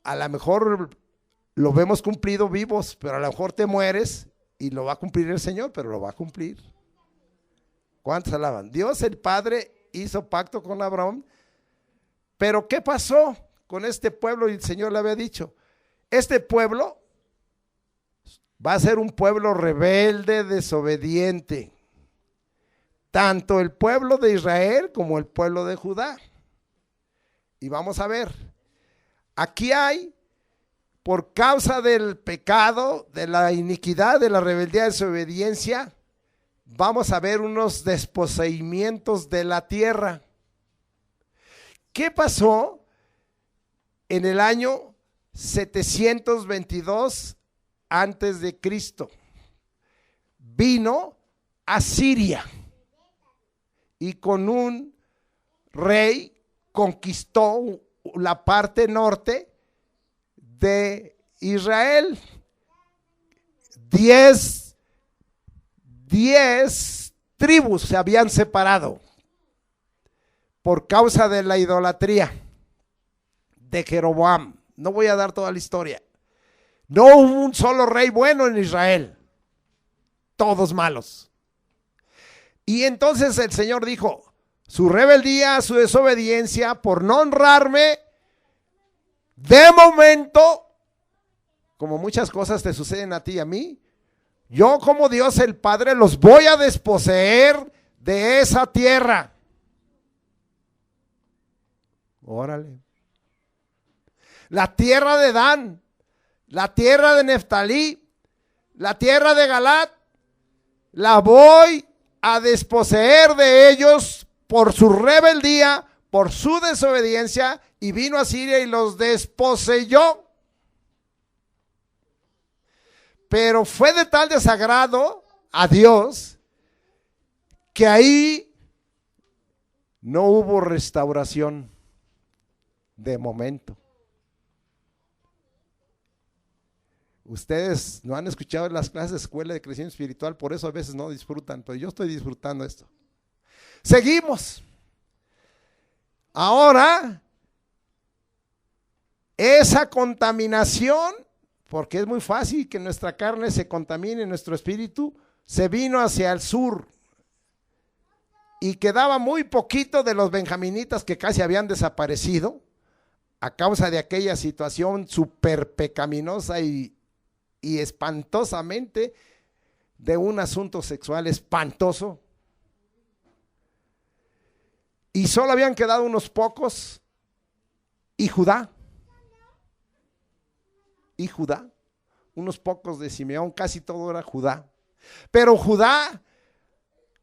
A lo mejor lo vemos cumplido vivos, pero a lo mejor te mueres y lo va a cumplir el Señor, pero lo va a cumplir. ¿Cuántos alaban? Dios el Padre hizo pacto con Abraham, pero ¿qué pasó con este pueblo? Y el Señor le había dicho, este pueblo Va a ser un pueblo rebelde, desobediente. Tanto el pueblo de Israel como el pueblo de Judá. Y vamos a ver, aquí hay, por causa del pecado, de la iniquidad, de la rebeldía, de desobediencia, vamos a ver unos desposeimientos de la tierra. ¿Qué pasó en el año 722 antes de Cristo? Vino Asiria y con un rey conquistó la parte norte de Israel. 10 tribus se habían separado por causa de la idolatría de Jeroboam. No voy a dar toda la historia. No hubo un solo rey bueno en Israel, todos malos. Y entonces el Señor dijo, su rebeldía, su desobediencia, por no honrarme, de momento, como muchas cosas te suceden a ti y a mí, yo como Dios el Padre los voy a desposeer de esa tierra. Órale. La tierra de Dan, la tierra de Neftalí, la tierra de Galat, la voy a desposeer de ellos por su rebeldía, por su desobediencia, y vino a Siria y los desposeyó. Pero fue de tal desagrado a Dios que ahí no hubo restauración de momento. Ustedes no han escuchado las clases de escuela de crecimiento espiritual, por eso a veces no disfrutan, pero yo estoy disfrutando esto. Seguimos. Ahora, esa contaminación, porque es muy fácil que nuestra carne se contamine, nuestro espíritu, se vino hacia el sur. Y quedaba muy poquito de los benjaminitas que casi habían desaparecido a causa de aquella situación súper pecaminosa y espantosamente de un asunto sexual espantoso. Y solo habían quedado unos pocos, y Judá, unos pocos de Simeón, casi todo era Judá. Pero Judá,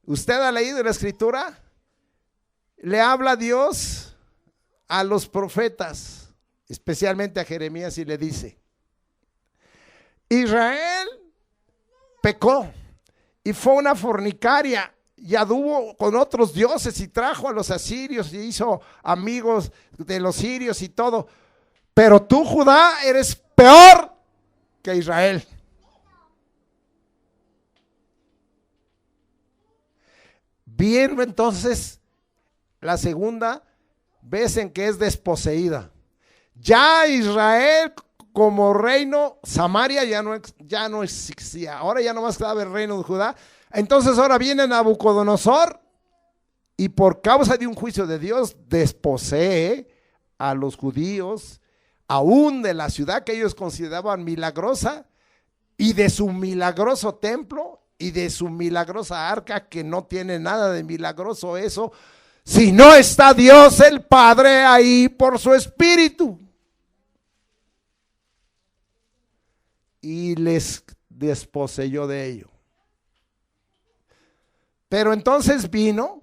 usted ha leído en la escritura, le habla a Dios a los profetas, especialmente a Jeremías, y le dice: Israel pecó y fue una fornicaria y anduvo con otros dioses y trajo a los asirios y hizo amigos de los sirios y todo. Pero tú, Judá, eres peor que Israel. Bien, entonces, la segunda vez en que es desposeída. Ya Israel como reino, Samaria ya no existía. Ahora ya no más quedaba el reino de Judá. Entonces ahora viene Nabucodonosor y por causa de un juicio de Dios desposee a los judíos, aún de la ciudad que ellos consideraban milagrosa, y de su milagroso templo y de su milagrosa arca, que no tiene nada de milagroso eso, si no está Dios el Padre ahí por su Espíritu. Y les desposeyó de ello. Pero entonces vino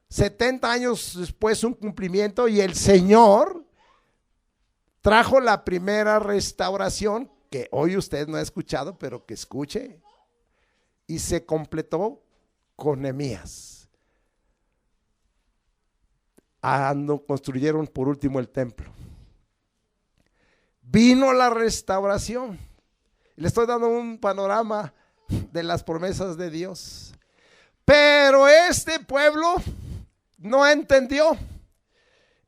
70 años después un cumplimiento, y el Señor trajo la primera restauración, que hoy usted no ha escuchado, pero que escuche, y se completó con Nehemías. Construyeron por último el templo. Vino la restauración. Le estoy dando un panorama de las promesas de Dios. Pero este pueblo no entendió.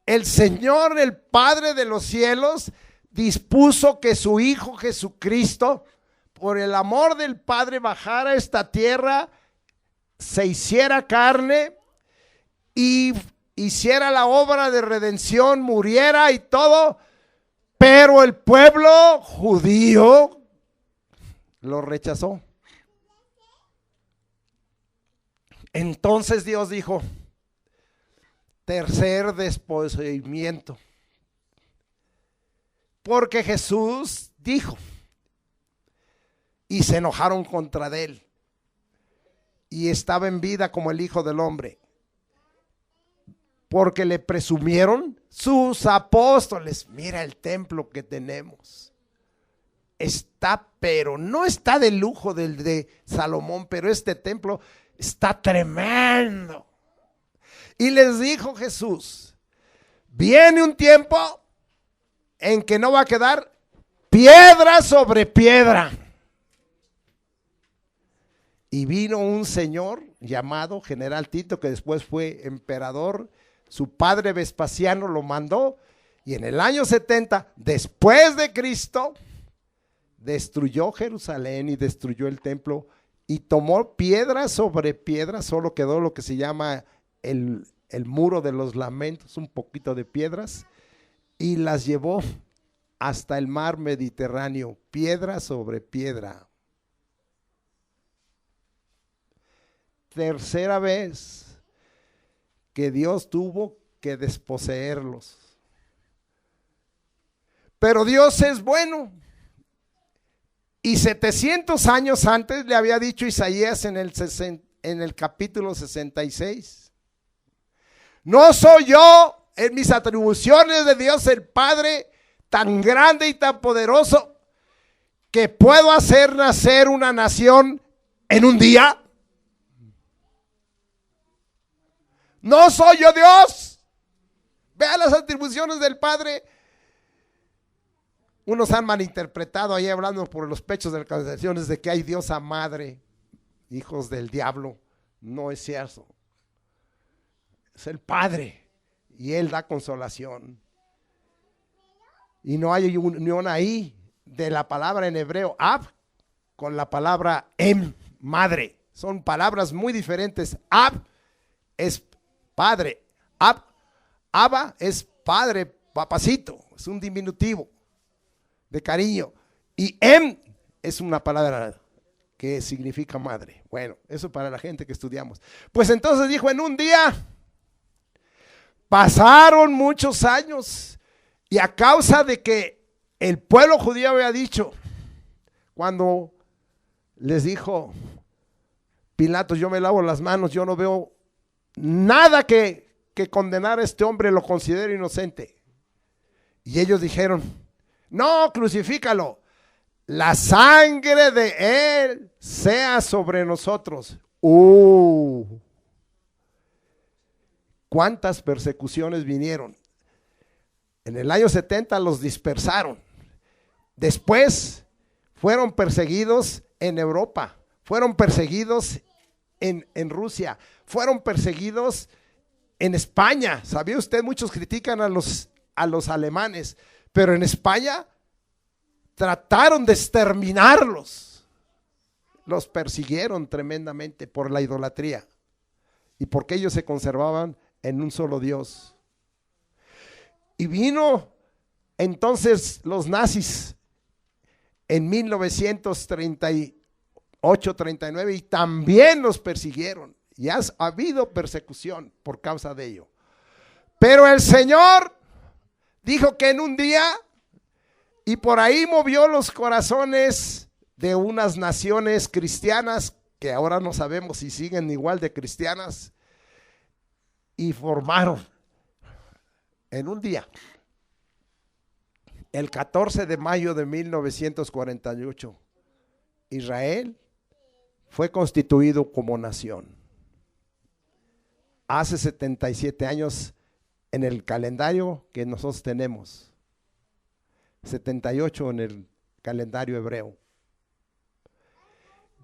El Señor, el Padre de los cielos, dispuso que su Hijo Jesucristo, por el amor del Padre, bajara a esta tierra, se hiciera carne y hiciera la obra de redención, muriera y todo. Pero el pueblo judío lo rechazó. Entonces Dios dijo, tercer desposeimiento. Porque Jesús dijo, y se enojaron contra él, y estaba en vida como el Hijo del Hombre, porque le presumieron sus apóstoles. Mira el templo que tenemos. Está, pero no está de lujo del de Salomón, pero este templo está tremendo. Y les dijo Jesús, viene un tiempo en que no va a quedar piedra sobre piedra. Y vino un señor llamado General Tito, que después fue emperador. Su padre Vespasiano lo mandó, y en el año 70 después de Cristo destruyó Jerusalén y destruyó el templo, y tomó piedra sobre piedra. Solo quedó lo que se llama el muro de los lamentos, un poquito de piedras, y las llevó hasta el mar Mediterráneo, piedra sobre piedra. Tercera vez que Dios tuvo que desposeerlos. Pero Dios es bueno. Y 700 años antes le había dicho Isaías en el capítulo 66. No soy yo en mis atribuciones de Dios el Padre tan grande y tan poderoso que puedo hacer nacer una nación en un día. No soy yo Dios. Vea las atribuciones del Padre. Unos han malinterpretado ahí hablando por los pechos de las canciones de que hay diosa madre, hijos del diablo. No es cierto. Es el Padre y Él da consolación. Y no hay unión ahí de la palabra en hebreo ab con la palabra madre. Son palabras muy diferentes. Ab es padre, Abba es padre, papacito, es un diminutivo de cariño, y es una palabra que significa madre. Bueno, eso para la gente que estudiamos. Pues entonces dijo, en un día pasaron muchos años, y a causa de que el pueblo judío había dicho, cuando les dijo Pilato, yo me lavo las manos, yo no veo nada que condenar a este hombre, lo considero inocente. Y ellos dijeron, no, crucifícalo, la sangre de él sea sobre nosotros. ¿Cuántas persecuciones vinieron? En el año 70 los dispersaron. Después fueron perseguidos en Europa, fueron perseguidos en Rusia, fueron perseguidos en España. ¿Sabía usted? Muchos critican a los alemanes, pero en España trataron de exterminarlos. Los persiguieron tremendamente por la idolatría y porque ellos se conservaban en un solo Dios. Y vino entonces los nazis en 1938-39 y también los persiguieron. Y ha habido persecución por causa de ello. Pero el Señor dijo que en un día, y por ahí movió los corazones de unas naciones cristianas, que ahora no sabemos si siguen igual de cristianas, y formaron en un día, el 14 de mayo de 1948, Israel fue constituido como nación. Hace 77 años en el calendario que nosotros tenemos, 78 en el calendario hebreo.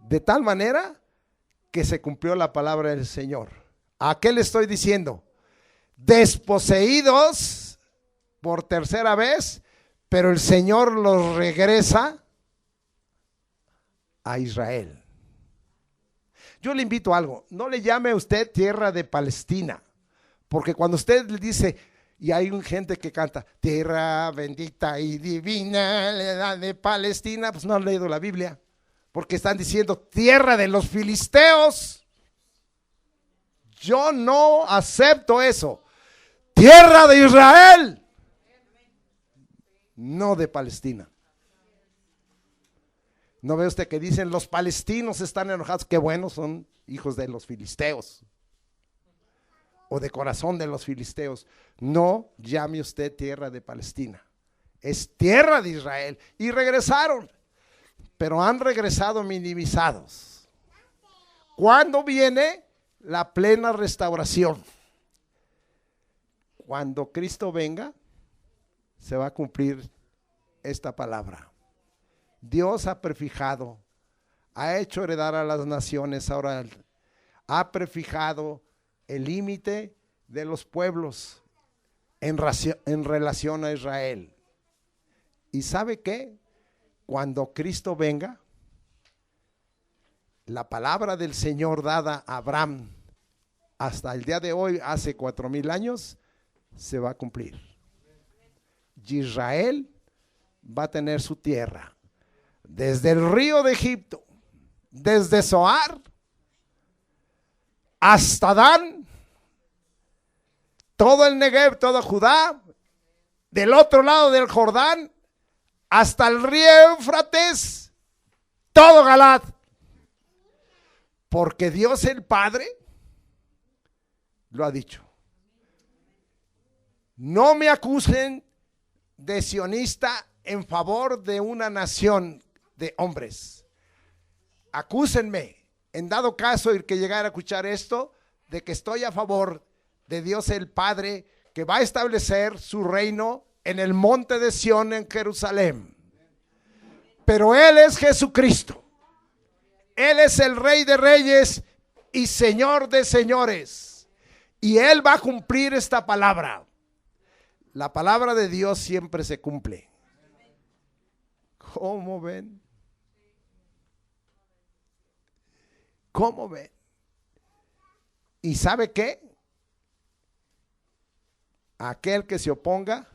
De tal manera que se cumplió la palabra del Señor. ¿A qué le estoy diciendo? Desposeídos por tercera vez, pero el Señor los regresa a Israel. Yo le invito a algo, no le llame a usted tierra de Palestina, porque cuando usted le dice, y hay gente que canta, tierra bendita y divina, la de Palestina, pues no ha leído la Biblia, porque están diciendo tierra de los filisteos. Yo no acepto eso. Tierra de Israel, no de Palestina. ¿No ve usted que dicen los palestinos están enojados? Qué buenos, son hijos de los filisteos o de corazón de los filisteos. No llame usted tierra de Palestina, es tierra de Israel. Y regresaron, pero han regresado minimizados. ¿Cuándo viene la plena restauración? Cuando Cristo venga, se va a cumplir esta palabra. Dios ha prefijado, ha hecho heredar a las naciones, ahora ha prefijado el límite de los pueblos en relación a Israel. ¿Y sabe qué? Cuando Cristo venga, la palabra del Señor dada a Abraham hasta el día de hoy, hace 4000 años, se va a cumplir. Y Israel va a tener su tierra. Desde el río de Egipto, desde Zoar hasta Dan, todo el Negev, todo Judá, del otro lado del Jordán, hasta el río Éufrates, todo Galaad. Porque Dios el Padre lo ha dicho. No me acusen de sionista en favor de una nación de hombres. Acúsenme, en dado caso el que llegara a escuchar esto, de que estoy a favor de Dios el Padre, que va a establecer su reino en el monte de Sión en Jerusalén. Pero Él es Jesucristo. Él es el Rey de Reyes y Señor de Señores. Y Él va a cumplir esta palabra. La palabra de Dios siempre se cumple. ¿Cómo ven? ¿Cómo ven? ¿Y sabe qué? Aquel que se oponga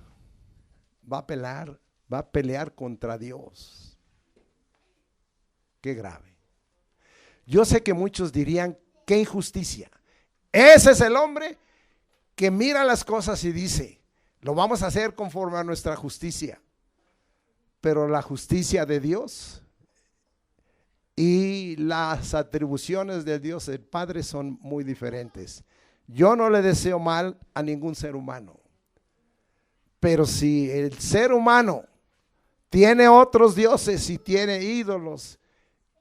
va a pelear contra Dios. Qué grave. Yo sé que muchos dirían, qué injusticia. Ese es el hombre que mira las cosas y dice, lo vamos a hacer conforme a nuestra justicia. Pero la justicia de Dios y las atribuciones de Dios el Padre son muy diferentes. Yo no le deseo mal a ningún ser humano. Pero si el ser humano tiene otros dioses y tiene ídolos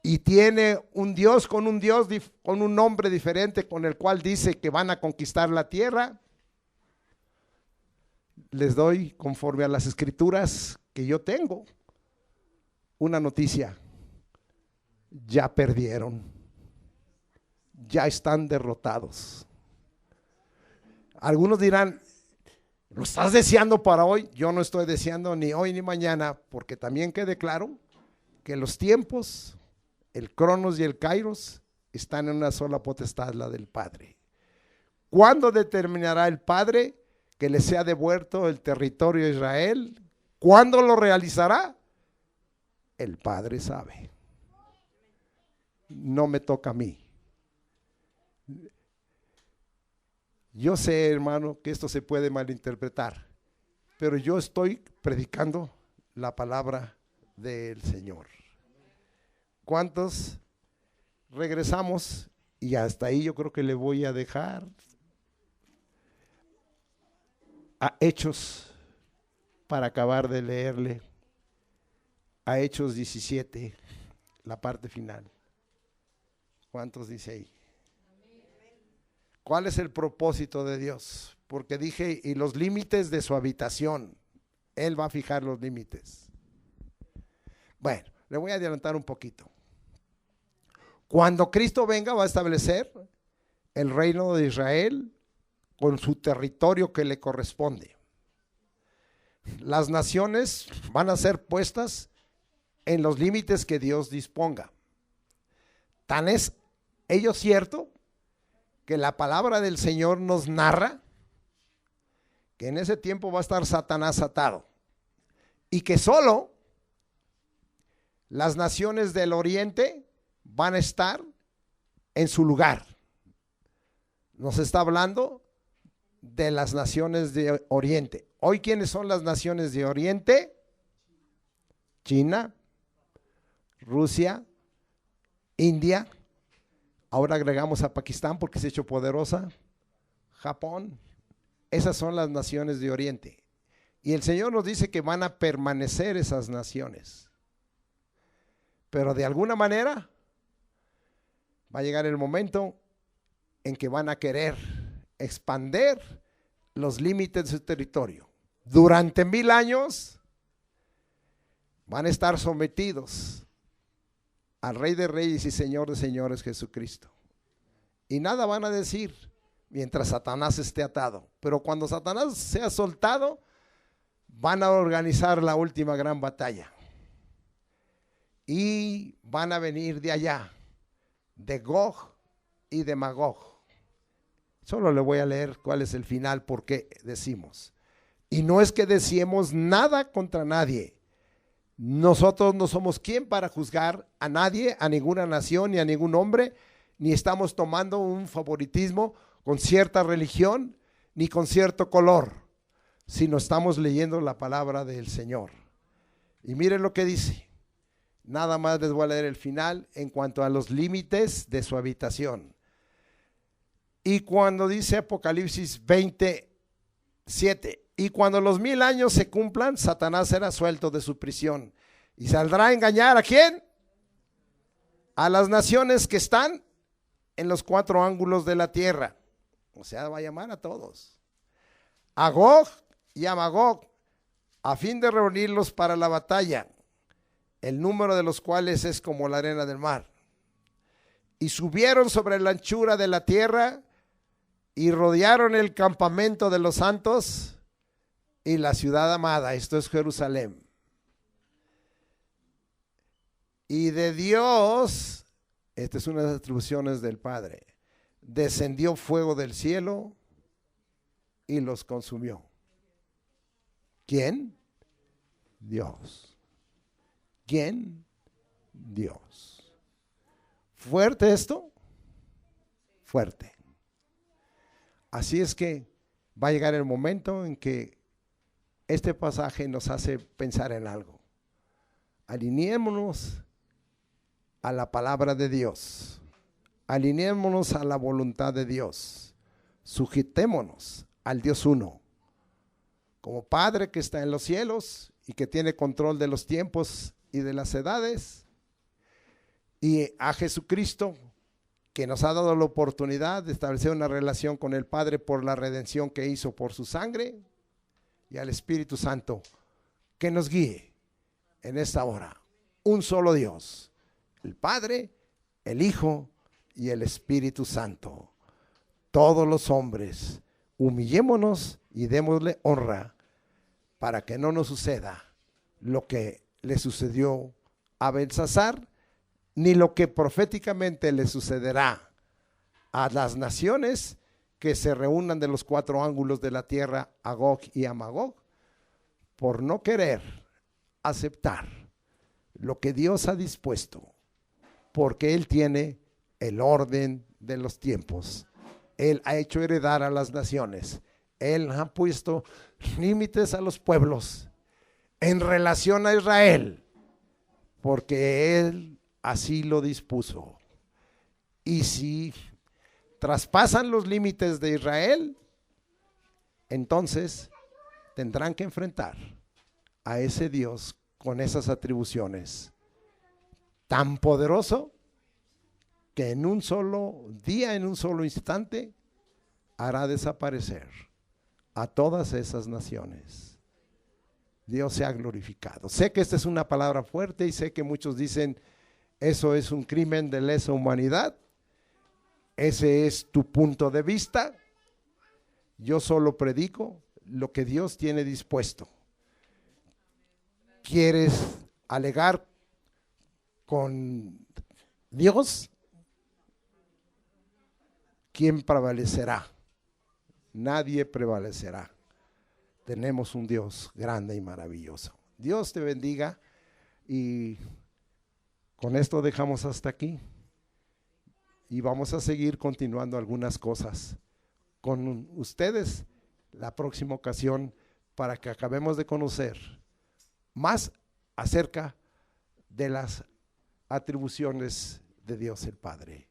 y tiene un Dios con un nombre diferente con el cual dice que van a conquistar la tierra, les doy, conforme a las escrituras que yo tengo, una noticia: ya perdieron, ya están derrotados. Algunos dirán, ¿lo estás deseando para hoy? Yo no estoy deseando ni hoy ni mañana, porque también quede claro que los tiempos, el Cronos y el Kairos, están en una sola potestad, la del Padre. ¿Cuándo determinará el Padre que le sea devuelto el territorio de Israel? ¿Cuándo lo realizará? El Padre sabe. No me toca a mí. Yo sé, hermano, que esto se puede malinterpretar, pero yo estoy predicando la palabra del Señor. ¿Cuántos regresamos? Y hasta ahí yo creo que le voy a dejar a Hechos, para acabar de leerle, a Hechos 17, la parte final. ¿Cuántos dice ahí? ¿Cuál es el propósito de Dios? Porque dije, y los límites de su habitación. Él va a fijar los límites. Bueno, le voy a adelantar un poquito. Cuando Cristo venga, va a establecer el reino de Israel con su territorio que le corresponde. Las naciones van a ser puestas en los límites que Dios disponga. Tan es ello cierto que la palabra del Señor nos narra que en ese tiempo va a estar Satanás atado y que solo las naciones del oriente van a estar en su lugar. Nos está hablando de las naciones de oriente. Hoy, ¿quiénes son las naciones de oriente? China, Rusia, India. Ahora agregamos a Pakistán porque se ha hecho poderosa. Japón. Esas son las naciones de oriente. Y el Señor nos dice que van a permanecer esas naciones. Pero de alguna manera va a llegar el momento en que van a querer expandir los límites de su territorio. Durante 1000 años van a estar sometidos al Rey de Reyes y Señor de Señores, Jesucristo. Y nada van a decir mientras Satanás esté atado. Pero cuando Satanás sea soltado, van a organizar la última gran batalla. Y van a venir de allá, de Gog y de Magog. Solo le voy a leer cuál es el final, porque decimos. Y no es que decimos nada contra nadie. Nosotros no somos quien para juzgar a nadie, a ninguna nación, ni a ningún hombre, ni estamos tomando un favoritismo con cierta religión, ni con cierto color, sino estamos leyendo la palabra del Señor. Y miren lo que dice. Nada más les voy a leer el final en cuanto a los límites de su habitación. Y cuando dice Apocalipsis 27, y cuando los 1000 años se cumplan, Satanás será suelto de su prisión y saldrá a engañar ¿a quién? A las naciones que están en los 4 ángulos de la tierra. O sea, va a llamar a todos. A Gog y a Magog, a fin de reunirlos para la batalla, el número de los cuales es como la arena del mar. Y subieron sobre la anchura de la tierra y rodearon el campamento de los santos y la ciudad amada, esto es Jerusalén. Y de Dios, esta es una de las atribuciones del Padre, descendió fuego del cielo y los consumió. ¿Quién? Dios. ¿Quién? Dios. ¿Fuerte esto? Fuerte. Así es que va a llegar el momento en que este pasaje nos hace pensar en algo. Alineémonos a la palabra de Dios. Alineémonos a la voluntad de Dios. Sujetémonos al Dios uno. Como Padre que está en los cielos y que tiene control de los tiempos y de las edades, y a Jesucristo, que nos ha dado la oportunidad de establecer una relación con el Padre por la redención que hizo por su sangre, y al Espíritu Santo, que nos guíe en esta hora. Un solo Dios, el Padre, el Hijo y el Espíritu Santo. Todos los hombres, humillémonos y démosle honra para que no nos suceda lo que le sucedió a Belsasar, ni lo que proféticamente le sucederá a las naciones que se reúnan de los 4 ángulos de la tierra, a Gog y a Magog, por no querer aceptar lo que Dios ha dispuesto, porque Él tiene el orden de los tiempos. Él ha hecho heredar a las naciones. Él ha puesto límites a los pueblos en relación a Israel, porque Él así lo dispuso. Y si traspasan los límites de Israel, entonces tendrán que enfrentar a ese Dios con esas atribuciones tan poderoso que en un solo día, en un solo instante, hará desaparecer a todas esas naciones. Dios sea glorificado. Sé que esta es una palabra fuerte y sé que muchos dicen eso es un crimen de lesa humanidad. Ese es tu punto de vista. Yo solo predico lo que Dios tiene dispuesto. ¿Quieres alegar con Dios? ¿Quién prevalecerá? Nadie prevalecerá. Tenemos un Dios grande y maravilloso. Dios te bendiga y Con esto dejamos hasta aquí y vamos a seguir continuando algunas cosas con ustedes la próxima ocasión para que acabemos de conocer más acerca de las atribuciones de Dios el Padre.